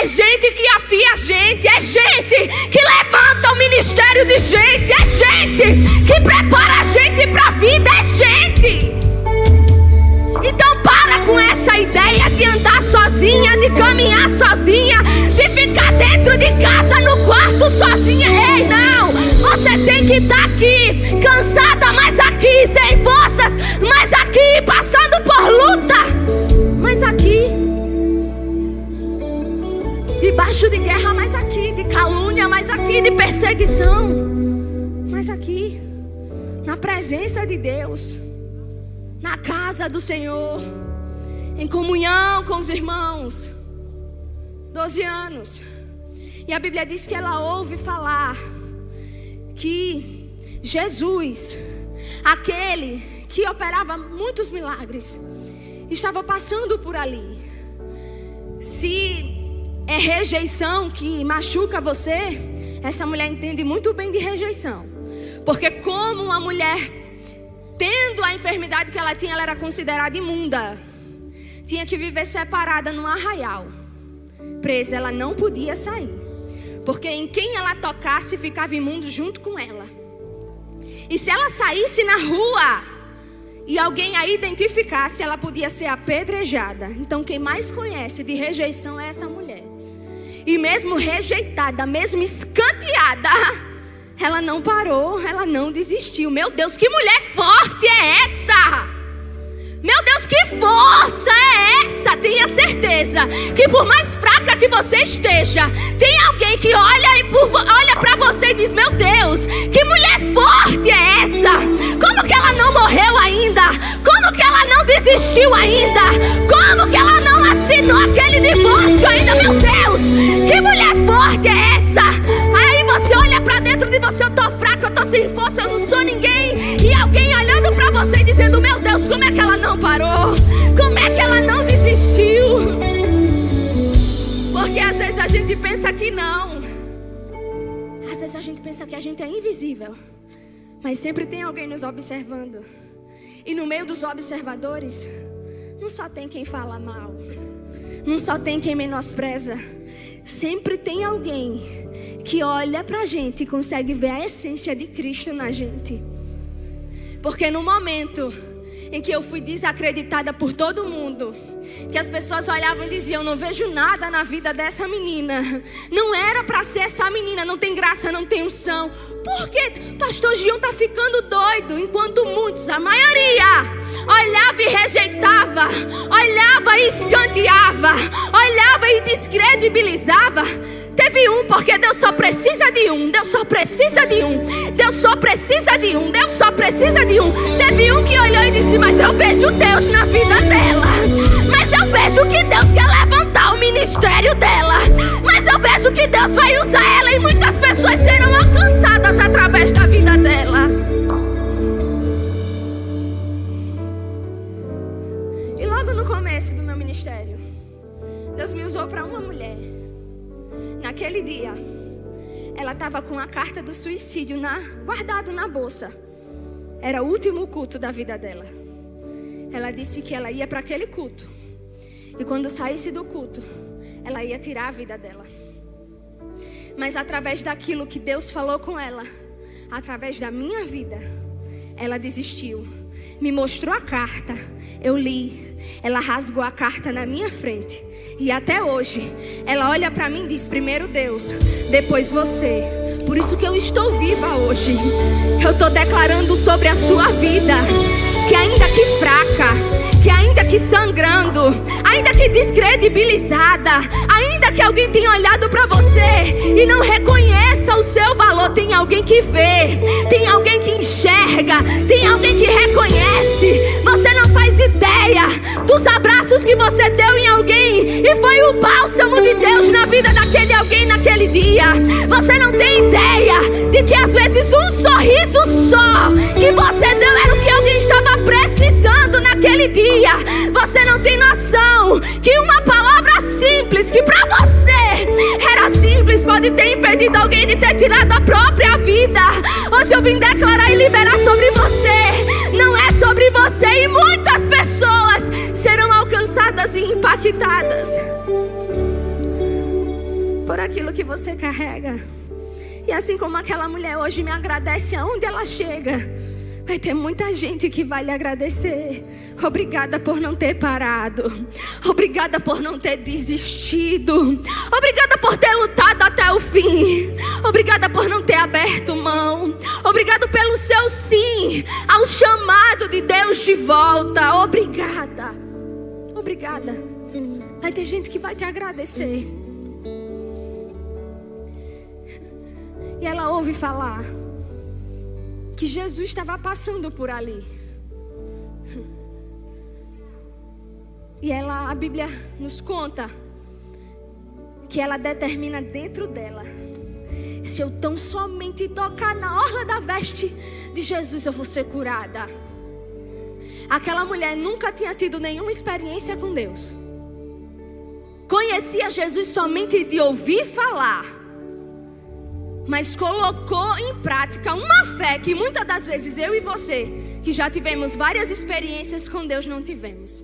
É gente que afia a gente. É gente que levanta o ministério de gente. É gente que prepara a gente para a vida. É gente. Então para com essa ideia de andar sozinha, de caminhar sozinha, de ficar dentro de casa, no quarto sozinha. Ei, não! Você tem que estar aqui, cansada, mas aqui, sem forças, mas aqui, passando por luta, mas aqui, debaixo de guerra, mas aqui, de calúnia, mas aqui, de perseguição, mas aqui, na presença de Deus, na casa do Senhor, em comunhão com os irmãos. 12 anos. E a Bíblia diz que ela ouve falar que Jesus, aquele que operava muitos milagres, estava passando por ali. Se é rejeição que machuca você, essa mulher entende muito bem de rejeição. Porque como uma mulher, tendo a enfermidade que ela tinha, ela era considerada imunda. Tinha que viver separada num arraial. Presa, ela não podia sair. Porque em quem ela tocasse ficava imundo junto com ela. E se ela saísse na rua e alguém a identificasse, ela podia ser apedrejada. Então quem mais conhece de rejeição é essa mulher. E mesmo rejeitada, mesmo escanteada, ela não parou, ela não desistiu. Meu Deus, que mulher forte é essa? Meu Deus, que força é essa? Tenha certeza que por mais fraca que você esteja, tem alguém que olha pra você e diz: meu Deus, que mulher forte é essa? Como que ela não morreu ainda? Como que ela não desistiu ainda? Como que ela não assinou aquele divórcio ainda? Meu Deus, que mulher forte é essa? Aí você olha pra dentro de você: eu tô fraca, eu tô sem força, eu não sou ninguém. E alguém olhando pra você e dizendo: meu Deus, como é que ela não parou? Como é que ela não desistiu? Porque às vezes a gente pensa que não. Às vezes a gente pensa que a gente é invisível. Mas sempre tem alguém nos observando. E no meio dos observadores, não só tem quem fala mal, não só tem quem menospreza. Sempre tem alguém que olha pra gente e consegue ver a essência de Cristo na gente. Porque no momento em que eu fui desacreditada por todo mundo, que as pessoas olhavam e diziam: eu não vejo nada na vida dessa menina, não era pra ser essa menina, não tem graça, não tem unção. Porque pastor Gion tá ficando doido, enquanto muitos, a maioria, olhava e rejeitava, olhava e escanteava, olhava e descredibilizava. Teve um, porque Deus só precisa de um, Deus só precisa de um, Deus só precisa de um, Deus só precisa de um. Teve um que olhou e disse: mas eu vejo Deus na vida dela, mas eu vejo que Deus quer levantar o ministério dela, mas eu vejo que Deus vai usar ela e muitas pessoas serão alcançadas através da vida dela. E logo no começo do meu ministério, Deus me usou para uma mulher. Naquele dia, ela estava com a carta do suicídio guardado na bolsa. Era o último culto da vida dela. Ela disse que ela ia para aquele culto, e quando saísse do culto, ela ia tirar a vida dela. Mas através daquilo que Deus falou com ela, através da minha vida, ela desistiu. Me mostrou a carta, eu li. Ela rasgou a carta na minha frente. E até hoje, ela olha para mim e diz: primeiro Deus, depois você. Por isso que eu estou viva hoje. Eu estou declarando sobre a sua vida, que ainda que fraca, que ainda que sangrando, ainda que descredibilizada, ainda que alguém tenha olhado para você e não reconheça o seu valor, tem alguém que vê, tem alguém que enxerga, tem alguém que reconhece. Você não faz ideia dos abraços que você deu em alguém e foi o bálsamo de Deus na vida daquele alguém naquele dia. Você não tem ideia de que às vezes um sorriso só que você deu era o que alguém estava precisando naquele dia. Você não tem noção que uma palavra simples, que pra você era simples, pode ter impedido alguém de ter tirado a própria vida. Hoje eu vim declarar e liberar sobre você. Não é sobre você, e muitas pessoas serão alcançadas e impactadas por aquilo que você carrega. E assim como aquela mulher hoje me agradece aonde ela chega, vai ter muita gente que vai lhe agradecer. Obrigada por não ter parado. Obrigada por não ter desistido. Obrigada por ter lutado até o fim. Obrigada por não ter aberto mão. Obrigado pelo seu sim ao chamado de Deus de volta. Obrigada. Obrigada. Vai ter gente que vai te agradecer. E ela ouve falar que Jesus estava passando por ali. E a Bíblia nos conta que ela determina dentro dela: se eu tão somente tocar na orla da veste de Jesus, eu vou ser curada. Aquela mulher nunca tinha tido nenhuma experiência com Deus. Conhecia Jesus somente de ouvir falar, mas colocou em prática uma fé que muitas das vezes eu e você, que já tivemos várias experiências com Deus, não tivemos.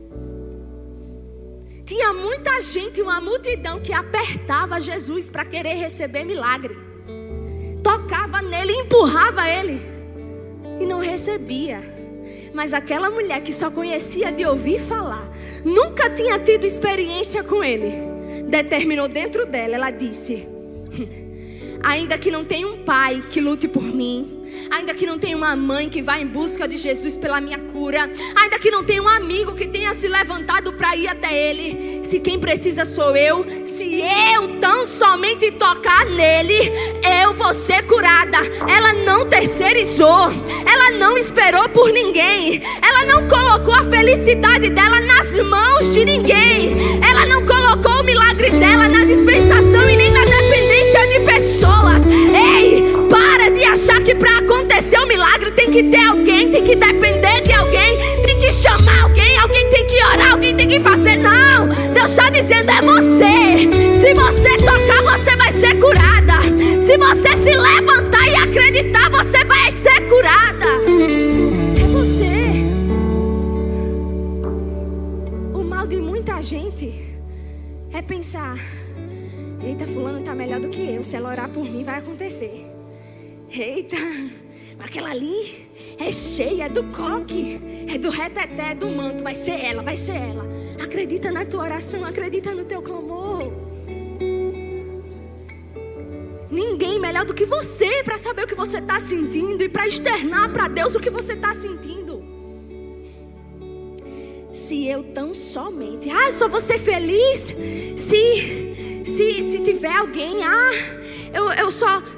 Tinha muita gente, uma multidão que apertava Jesus para querer receber milagre. Tocava nele, empurrava ele e não recebia. Mas aquela mulher que só conhecia de ouvir falar, nunca tinha tido experiência com ele, determinou dentro dela, ela disse: ainda que não tenha um pai que lute por mim, Ainda que não tenha uma mãe que vá em busca de Jesus pela minha cura. Ainda que não tenha um amigo que tenha se levantado para ir até Ele. Se quem precisa sou eu, se eu tão somente tocar nele, eu vou ser curada. Ela não terceirizou. Ela não esperou por ninguém. Ela não colocou a felicidade dela nas mãos de ninguém. Ela não colocou o milagre dela na dispensação e nem na dependência de pessoas. Ei, para de achar que para acontecer o milagre tem que ter alguém, tem que depender de alguém, tem que chamar alguém, alguém tem que orar, alguém tem que fazer. Não, Deus está dizendo é você. Se você tocar, você vai ser curada. Se você se levantar e acreditar, você vai ser curada. É você. O mal de muita gente é pensar: eita, fulano tá melhor do que eu. Se ela orar por mim, vai acontecer. Eita, aquela ali é cheia, é do coque, é do reteté, é do manto. Vai ser ela, vai ser ela. Acredita na tua oração, acredita no teu clamor. Ninguém melhor do que você para saber o que você está sentindo e para externar para Deus o que você está sentindo. Se eu tão somente, eu só vou ser feliz se tiver alguém,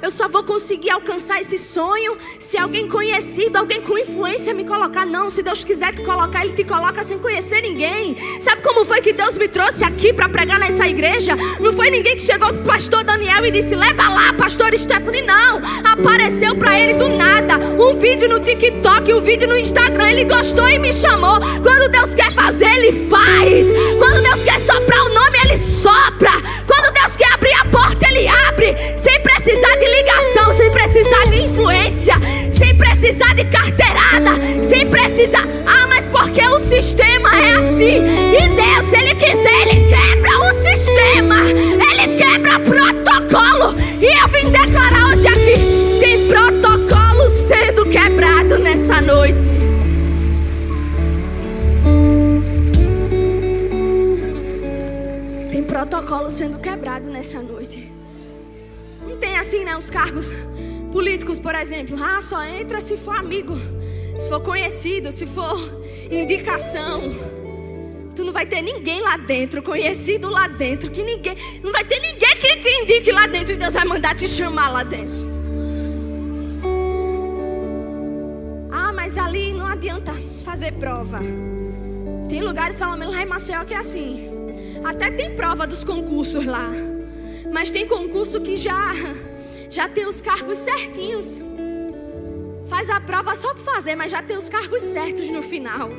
eu só vou conseguir alcançar esse sonho se alguém conhecido, alguém com influência me colocar. Não, se Deus quiser te colocar, Ele te coloca sem conhecer ninguém. Sabe como foi que Deus me trouxe aqui para pregar nessa igreja? Não foi ninguém que chegou pro pastor Daniel e disse: leva lá, pastor Stephanie. Não, apareceu para ele do nada um vídeo no TikTok, um vídeo no Instagram. Ele gostou e me chamou. Quando Deus quer fazer, Ele faz. Quando Deus quer soprar o nome, Ele sopra. Quando Deus quer abrir a porta, Ele abre. Sem precisar de ligação, sem precisar de influência, sem precisar de carteirada, sem precisar. Mas porque o sistema é assim. E Deus, se Ele quiser, Ele quebra o sistema. Ele quebra protocolo. E eu vim declarar hoje aqui: tem protocolo sendo quebrado nessa noite. Tem protocolo sendo quebrado nessa noite. Não tem assim, né? Os cargos políticos, por exemplo. Só entra se for amigo, se for conhecido, se for indicação. Tu não vai ter ninguém lá dentro, conhecido lá dentro, que ninguém, não vai ter ninguém que te indique lá dentro e Deus vai mandar te chamar lá dentro. Mas ali não adianta fazer prova. Tem lugares, pelo menos lá em Maceió, que é assim. Até tem prova dos concursos lá, mas tem concurso que já tem os cargos certinhos. Faz a prova só para fazer, mas já tem os cargos certos no final.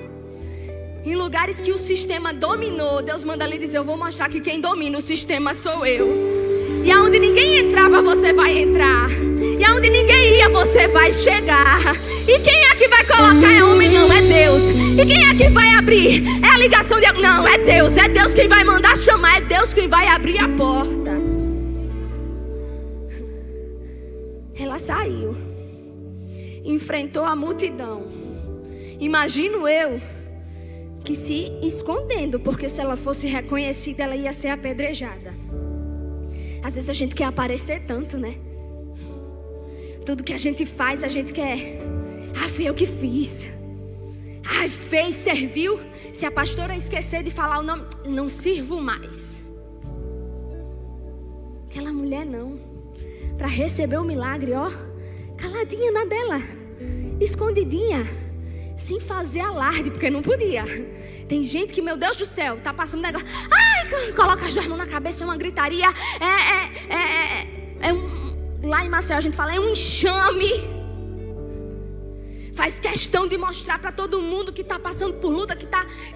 Em lugares que o sistema dominou, Deus manda ali dizer: eu vou mostrar que quem domina o sistema sou eu. E aonde ninguém entrava, você vai entrar. E aonde ninguém ia, você vai chegar. E quem é que vai colocar? É homem, não, é Deus. E quem é que vai abrir? É a ligação de... Não, é Deus. É Deus quem vai mandar chamar. É Deus quem vai abrir a porta. Ela saiu, enfrentou a multidão. Imagino eu que se escondendo, porque se ela fosse reconhecida, ela ia ser apedrejada. Às vezes a gente quer aparecer tanto, né? Tudo que a gente faz, a gente quer... foi eu que fiz. Fez, serviu. Se a pastora esquecer de falar o nome, não sirvo mais. Aquela mulher não. Para receber o milagre, caladinha na dela, escondidinha, sem fazer alarde, porque não podia. Tem gente que, meu Deus do céu, tá passando negócio. Coloca as duas mãos na cabeça, é uma gritaria. Lá em Maceió a gente fala, é um enxame. Faz questão de mostrar para todo mundo que está passando por luta, que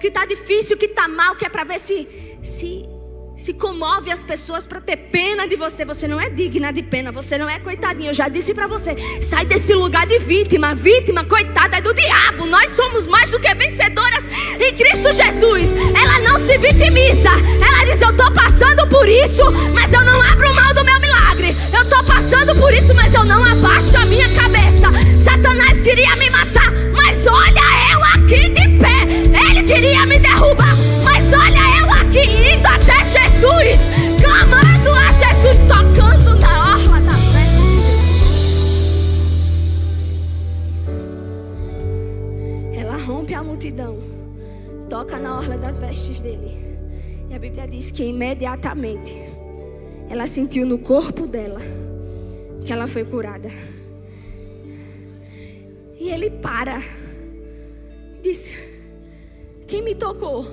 tá difícil, que está mal, que é para ver se comove as pessoas para ter pena de você. Você não é digna de pena, você não é coitadinha. Eu já disse para você, sai desse lugar de vítima. Vítima, coitada, é do diabo. Nós somos mais do que vencedoras em Cristo Jesus. Ela não se vitimiza. Ela diz, eu estou passando por isso, mas eu não abro mão do meu milagre. Eu estou passando por isso, mas eu não abaixo a minha cabeça. Satanás queria me matar, mas olha eu aqui de pé. Ele queria me derrubar, mas olha eu aqui indo até Jesus, clamando a Jesus, tocando na orla da festa de Jesus. toca na orla das vestes dele. E a Bíblia diz que imediatamente ela sentiu no corpo dela que ela foi curada. E ele para. Disse: quem me tocou?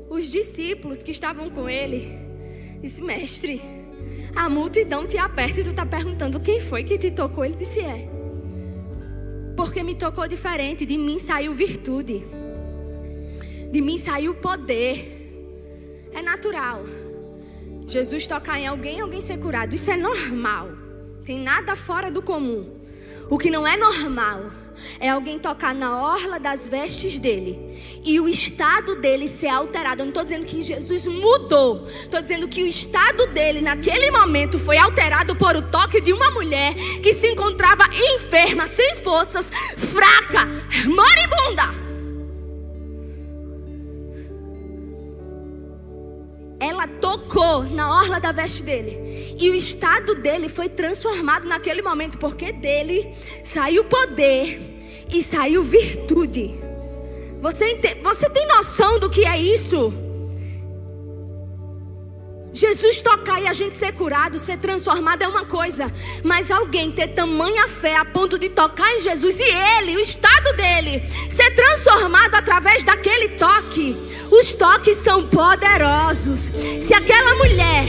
Os discípulos que estavam com ele disse: mestre, a multidão te aperta e tu está perguntando quem foi que te tocou. Ele disse: porque me tocou diferente. De mim saiu virtude, de mim saiu poder. É natural Jesus tocar em alguém, alguém ser curado. Isso é normal, tem nada fora do comum. O que não é normal é alguém tocar na orla das vestes dele e o estado dele ser alterado. Eu não estou dizendo que Jesus mudou, estou dizendo que o estado dele naquele momento foi alterado por o toque de uma mulher que se encontrava enferma, sem forças, fraca, moribunda. Ela tocou na orla da veste dele e o estado dele foi transformado naquele momento, porque dele saiu poder e saiu virtude. Você tem noção do que é isso? Jesus tocar e a gente ser curado, ser transformado é uma coisa, mas alguém ter tamanha fé a ponto de tocar em Jesus e ele, o estado dele, ser transformado através daquele toque. Os toques são poderosos. Se aquela mulher,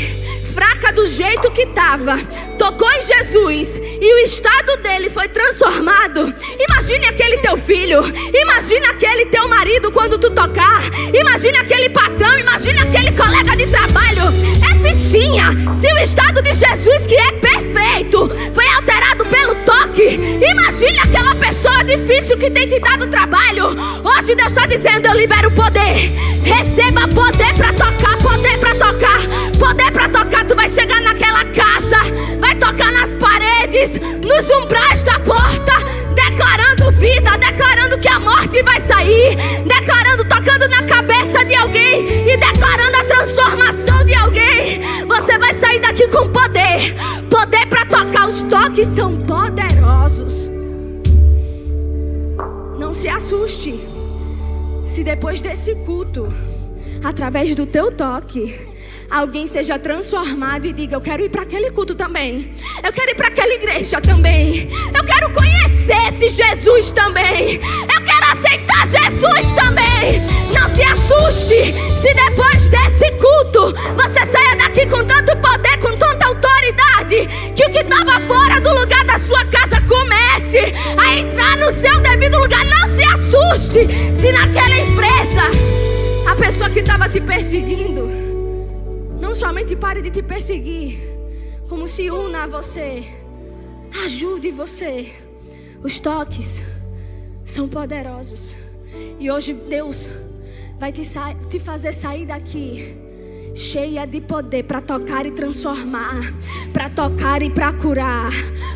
fraca do jeito que estava, tocou em Jesus e o estado dele foi transformado, imagine aquele teu filho, imagine aquele teu marido quando tu tocar, imagine aquele patrão, imagine aquele colega de trabalho. É fichinha. Se o estado de Jesus, que é perfeito, foi alterado pelo toque, imagine aquela pessoa difícil que tem te dado trabalho. Hoje Deus está dizendo: eu libero poder. Receba poder para tocar, poder para tocar, poder para tocar. Tu vai chegar naquela casa, vai tocar nas paredes, nos umbrais da porta, declarando vida, declarando que a morte vai sair, declarando, tocando na cabeça de alguém e declarando a transformação de alguém. Você vai sair daqui com poder, poder para tocar. Os toques são poderosos. Não se assuste se depois desse culto, através do teu toque, alguém seja transformado e diga: eu quero ir para aquele culto também, eu quero ir para aquela igreja também, eu quero conhecer esse Jesus também, eu quero aceitar Jesus também. Não se assuste se depois desse culto você saia daqui com tanto poder, com tanta autoridade, que o que estava fora do lugar da sua casa comece a entrar no seu devido lugar. Não se assuste se naquela empresa a pessoa que estava te perseguindo não somente pare de te perseguir, como se una a você, ajude você. Os toques são poderosos. E hoje Deus vai te fazer sair daqui cheia de poder para tocar e transformar, para tocar e para curar,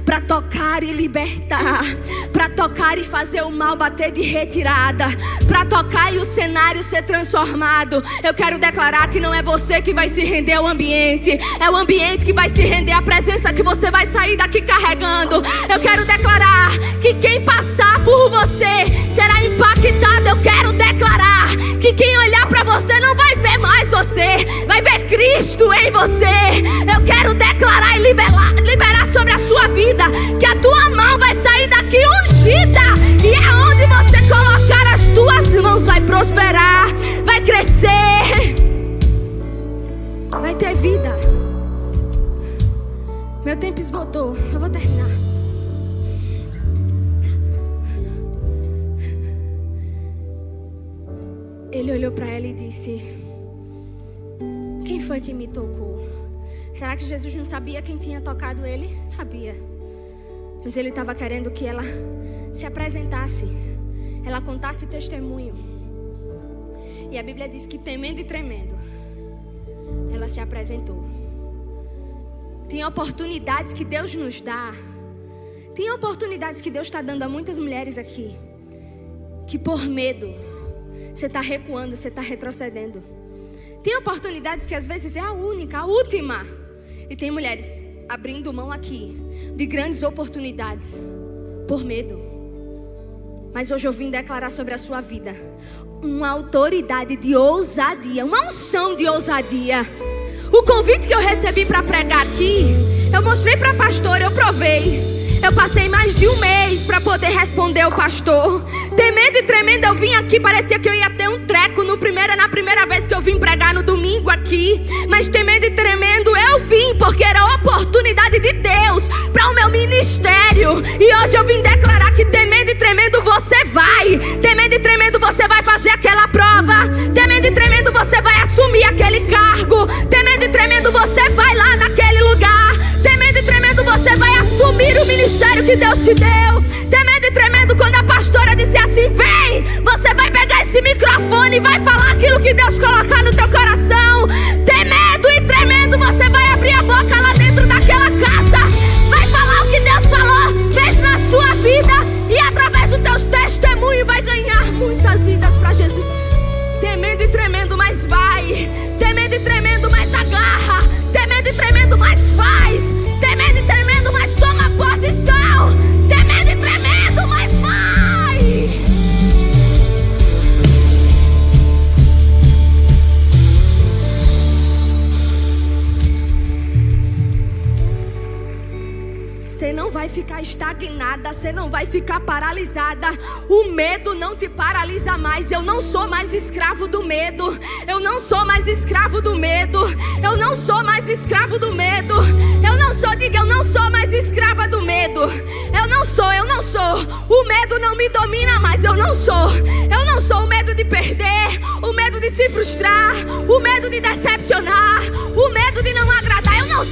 para tocar e libertar, para tocar e fazer o mal bater de retirada, para tocar e o cenário ser transformado. Eu quero declarar que não é você que vai se render ao ambiente, é o ambiente que vai se render à presença que você vai sair daqui carregando. Eu quero declarar que quem passar por você será impactado. Eu quero declarar que quem olhar para você não vai ver mais você, vai ver Cristo em você. Eu quero declarar e liberar sobre a sua vida que a tua mão vai sair daqui ungida, e aonde você colocar as tuas mãos vai prosperar, vai crescer, vai ter vida. Meu tempo esgotou, eu vou terminar. Ele olhou para ela e disse: quem foi que me tocou? Será que Jesus não sabia quem tinha tocado ele? Sabia. Mas ele estava querendo que ela se apresentasse, ela contasse testemunho. E a Bíblia diz que, temendo e tremendo, ela se apresentou. Tem oportunidades que Deus nos dá, tem oportunidades que Deus está dando a muitas mulheres aqui, que por medo você está recuando, você está retrocedendo. Tem oportunidades que às vezes é a única, a última. E tem mulheres abrindo mão aqui de grandes oportunidades por medo. Mas hoje eu vim declarar sobre a sua vida uma autoridade de ousadia, uma unção de ousadia. O convite que eu recebi para pregar aqui, eu mostrei para a pastora, eu provei. Eu passei mais de um mês para poder responder o pastor. Temendo e tremendo eu vim aqui. Parecia que eu ia ter um treco na primeira vez que eu vim pregar no domingo aqui. Mas temendo e tremendo eu vim, porque era a oportunidade de Deus para o meu ministério. E hoje eu vim declarar que temendo e tremendo você vai. Temendo e tremendo você vai fazer aquela prova. Temendo e tremendo você vai assumir aquele cargo. Temendo e tremendo você vai lá naquele lugar. Temendo e tremendo você vai assumir o ministério que Deus te deu. Temendo e tremendo quando a pastora disse assim: vem, você vai pegar esse microfone e vai falar aquilo que Deus colocar no teu coração. Temendo e tremendo você vai abrir a boca lá dentro daquela casa. Vai falar o que Deus falou, fez na sua vida. E através do teu testemunho vai ganhar muitas vidas para Jesus. Temendo e tremendo, mas vai. Temendo e tremendo, mas agarra. Temendo e tremendo, mas faz. Temendo e tremendo, mas toma posição. Temendo e tremendo, mas vai. Você não vai ficar estagnada, você não vai ficar paralisada. O medo não te paralisa mais. Eu não sou mais escravo do medo. Eu não sou mais escravo do medo. Eu não sou mais escravo do medo. Eu não sou, diga, eu não sou mais escrava do medo. Eu não sou. O medo não me domina mais. Eu não sou o medo de perder, o medo de se frustrar, o medo de decepcionar, o medo de não agradar. Eu não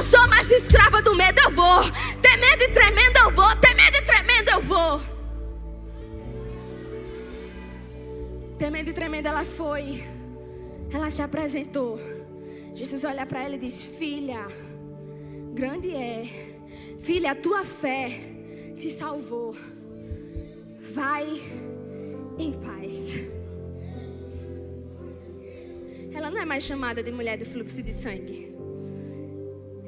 sou mais escrava do medo. Eu vou. Temendo e tremendo eu vou. Temendo e tremendo eu vou. Temendo e tremendo ela foi. Ela se apresentou. Jesus olha para ela e diz: filha, grande é. Filha, a tua fé te salvou. Vai em paz. Ela não é mais chamada de mulher do fluxo de sangue.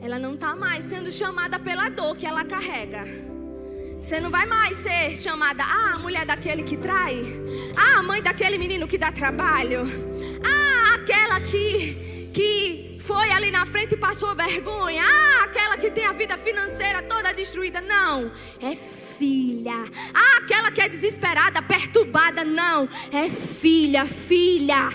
Ela não está mais sendo chamada pela dor que ela carrega. Você não vai mais ser chamada a mulher daquele que trai, a mãe daquele menino que dá trabalho, aquela que foi ali na frente e passou vergonha, aquela que tem a vida financeira toda destruída. Não, é filha. Aquela que é desesperada, perturbada. Não, é filha. Filha,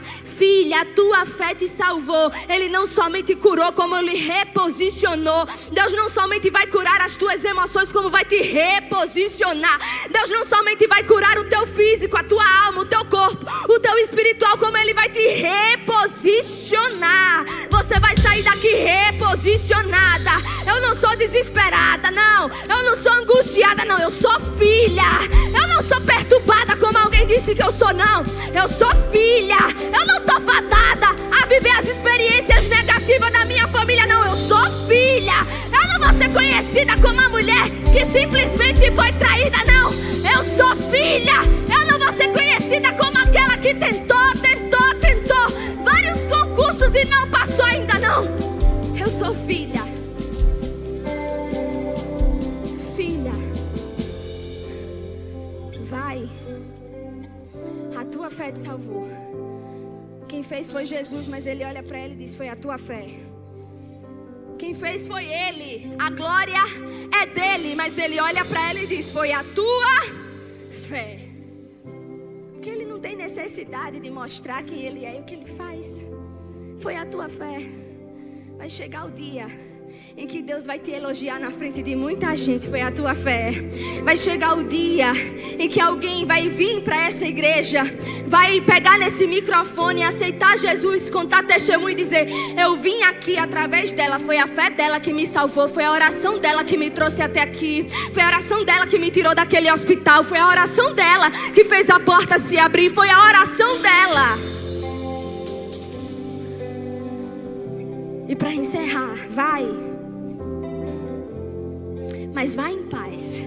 tua fé te salvou. Ele não somente curou, como ele reposicionou. Deus não somente vai curar as tuas emoções, como vai te reposicionar. Deus não somente vai curar o teu físico, a tua alma, o teu corpo, o teu espiritual, como ele vai te reposicionar. Você vai sair daqui reposicionada. Eu não sou desesperada, não. Eu não sou angustiada, não. Eu sou filha. Eu não sou perturbada como alguém disse que eu sou, não. Eu sou filha. Eu não estou fadada a viver as experiências negativas da minha família, não. Eu sou filha. Eu não vou ser conhecida como a mulher que simplesmente foi traída, não. Eu sou filha. Eu não vou ser conhecida como aquela que tentou vários concursos e não passou ainda, não. Eu sou filha. Filha, vai. A tua fé te salvou. Quem fez foi Jesus, mas ele olha para ele e diz: foi a tua fé. Quem fez foi ele. A glória é dele, mas ele olha para ele e diz: foi a tua fé. Porque ele não tem necessidade de mostrar quem ele é e o que ele faz. Foi a tua fé. Vai chegar o dia em que Deus vai te elogiar na frente de muita gente. Foi a tua fé. Vai chegar o dia em que alguém vai vir para essa igreja, vai pegar nesse microfone, aceitar Jesus, contar testemunho e dizer: eu vim aqui através dela. Foi a fé dela que me salvou. Foi a oração dela que me trouxe até aqui. Foi a oração dela que me tirou daquele hospital. Foi a oração dela que fez a porta se abrir. Foi a oração dela. E para encerrar, vai. Mas vai em paz.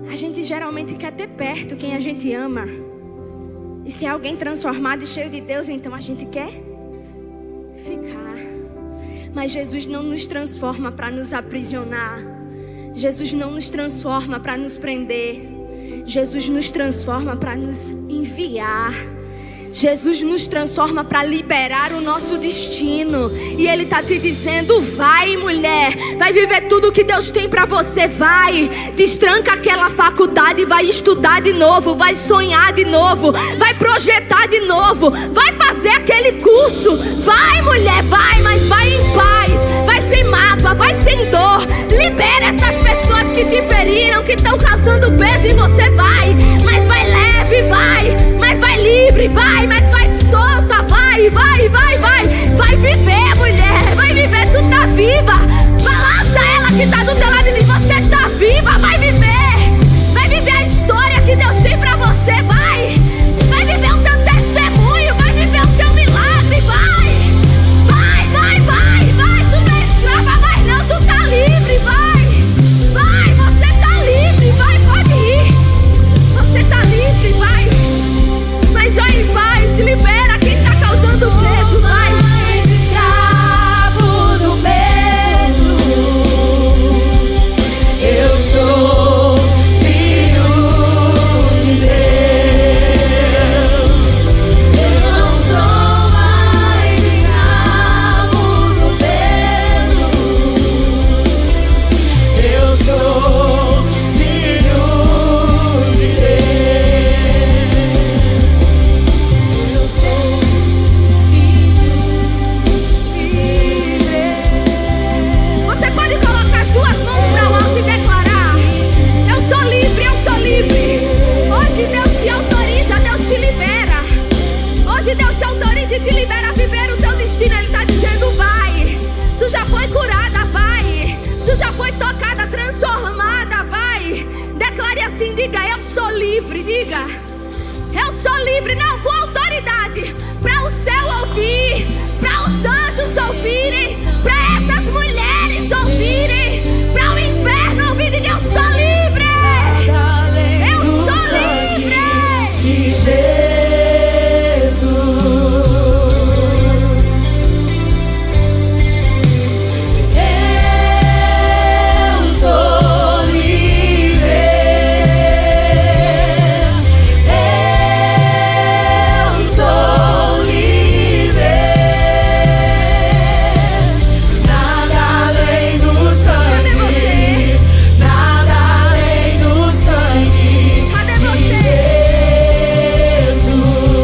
A gente geralmente quer ter perto quem a gente ama. E se é alguém transformado e cheio de Deus, então a gente quer ficar. Mas Jesus não nos transforma para nos aprisionar. Jesus não nos transforma para nos prender. Jesus nos transforma para nos enviar. Jesus nos transforma para liberar o nosso destino. E Ele está te dizendo: vai, mulher, vai viver tudo que Deus tem para você. Vai, destranca aquela faculdade, vai estudar de novo, vai sonhar de novo, vai projetar de novo, vai fazer aquele curso. Vai, mulher, vai, mas vai em paz, vai sem mágoa, vai sem dor. Libera essas pessoas que te feriram, que estão causando peso em você. Vai, mas vai leve, vai, mas vai livre, vai, mas vai solta, vai, vai, vai, vai. Vai viver, mulher, vai viver, tu tá viva. Balança ela que tá do teu lado e diz: você tá viva, vai viver a história que Deus tem pra você. Vai viver o teu testemunho, vai viver o teu milagre, vai, tu não é escrava mais não, tu tá livre, vai, você tá livre, vai, pode ir, você tá livre, vai, mas vai em paz, libera quem tá causando peso, vai. Escravo do medo, eu sou filho de Deus. Eu não sou mais escravo do medo, eu sou filho de Deus. Eu sou filho livre. Você pode colocar as duas mãos para o alto e declarar: eu sou livre, eu sou livre. Hoje Deus te autoriza, Deus te libera. Hoje Deus te autoriza e te libera a viver o teu destino. Ele está dizendo: vai. Tu já foi curada, vai. Tu já foi tocada, transformada, vai. Declare assim, diga: eu sou livre, diga: eu sou livre, não, com autoridade, para o céu ouvir, para os anjos ouvirem, para essas mulheres ouvirem, para o inferno ouvir, diga: eu sou livre, eu sou livre. De Jesus, eu sou livre, eu sou livre. Nada além do sangue, nada além do sangue. Cadê você?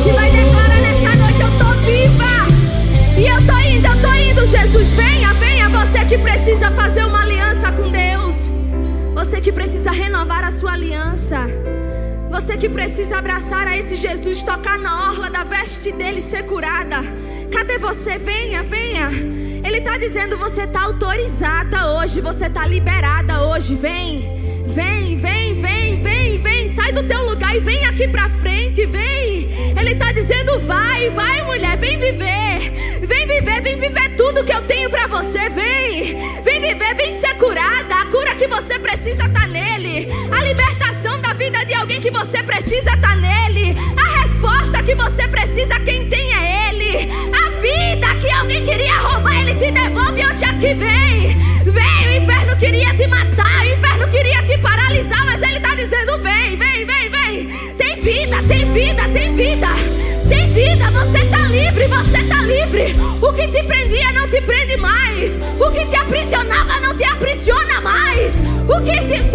Que vai declarar nessa noite: eu tô viva e eu tô indo, Jesus, venha, venha. Você que precisa fazer uma aliança com Deus, você que precisa renovar a sua aliança, você que precisa abraçar a esse Jesus, tocar na orla da veste dele e ser curada. Cadê você? Venha, venha. Ele está dizendo: você está autorizada hoje, você está liberada hoje. Vem, vem, vem, vem, vem, vem. Sai do teu lugar e vem aqui pra frente, vem. Ele está dizendo: vai, vai, mulher, vem viver. Vem viver tudo que eu tenho pra você. Vem viver, vem ser curada. A cura que você precisa tá nele. A libertação da vida de alguém que você precisa tá nele. A resposta que você precisa, quem tem é ele. A vida que alguém queria roubar, ele te devolve hoje aqui. Vem, o inferno queria te matar, o inferno queria te paralisar, mas ele tá dizendo: vem. Tem vida, tem vida, tem vida. Tem vida, você tá livre, você tá livre. O que te prendia não te prende mais. O que te aprisionava não te aprisiona mais. O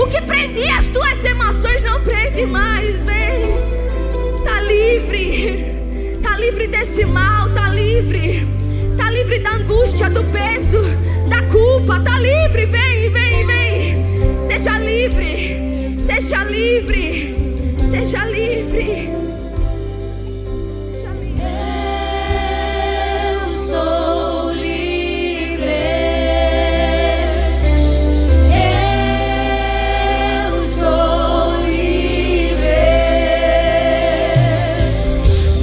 que prendia as tuas emoções não prende mais. Vem, tá livre desse mal, tá livre da angústia, do peso, da culpa, tá livre. Vem. Seja livre, seja livre, seja livre. Eu sou livre, eu sou livre.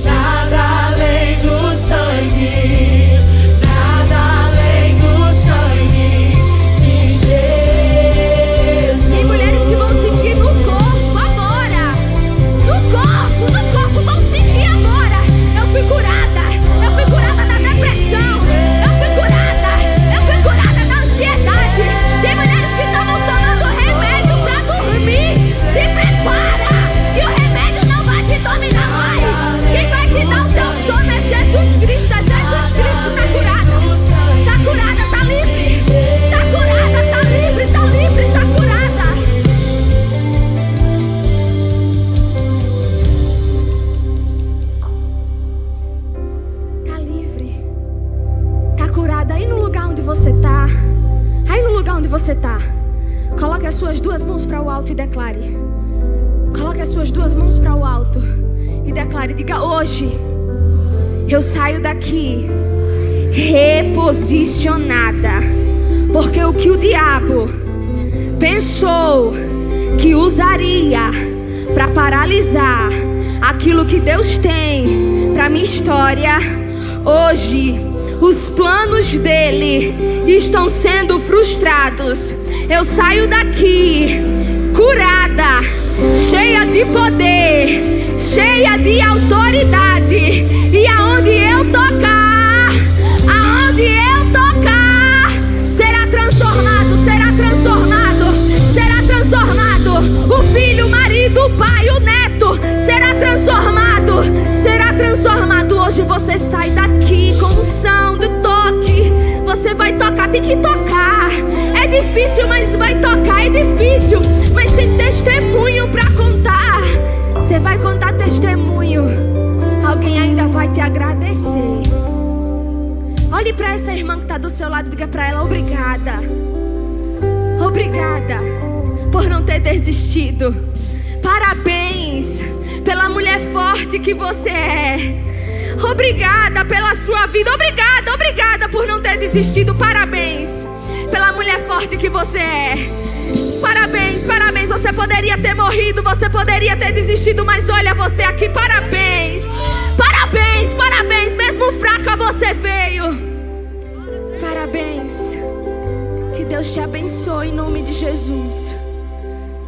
Nada além do sangue, nada além do sangue de Jesus. Tem mulheres que vão sentir no corpo agora. você está, coloque as suas duas mãos para o alto e declare. Coloque as suas duas mãos para o alto e declare. Diga: hoje eu saio daqui reposicionada, porque o que o diabo pensou que usaria para paralisar aquilo que Deus tem para minha história, hoje os planos dele estão sendo frustrados. Eu saio daqui curada, cheia de poder, cheia de autoridade, e aonde eu tocar, será transformado, será transformado, será transformado. O filho, o marido, o pai, o neto será transformado, será transformado. Hoje você sai daqui com unção de toque. Você vai tocar, tem que tocar. É difícil, mas vai tocar. É difícil, mas tem testemunho pra contar. Você vai contar testemunho. Alguém ainda vai te agradecer. Olhe pra essa irmã que está do seu lado e diga pra ela: obrigada. Obrigada por não ter desistido. Parabéns pela mulher forte que você é. Obrigada pela sua vida. Obrigada, obrigada por não ter desistido. Parabéns pela mulher forte que você é. Parabéns, parabéns. Você poderia ter morrido, você poderia ter desistido, mas olha você aqui. Parabéns, parabéns, parabéns. Mesmo fraca você veio. Parabéns. Que Deus te abençoe em nome de Jesus.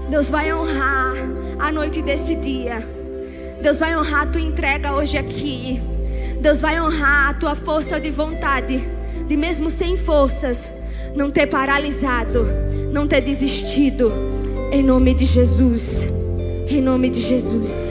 Deus vai honrar a noite desse dia. Deus vai honrar a tua entrega hoje aqui. Deus vai honrar a tua força de vontade, de mesmo sem forças, não ter paralisado, não ter desistido. Em nome de Jesus. Em nome de Jesus.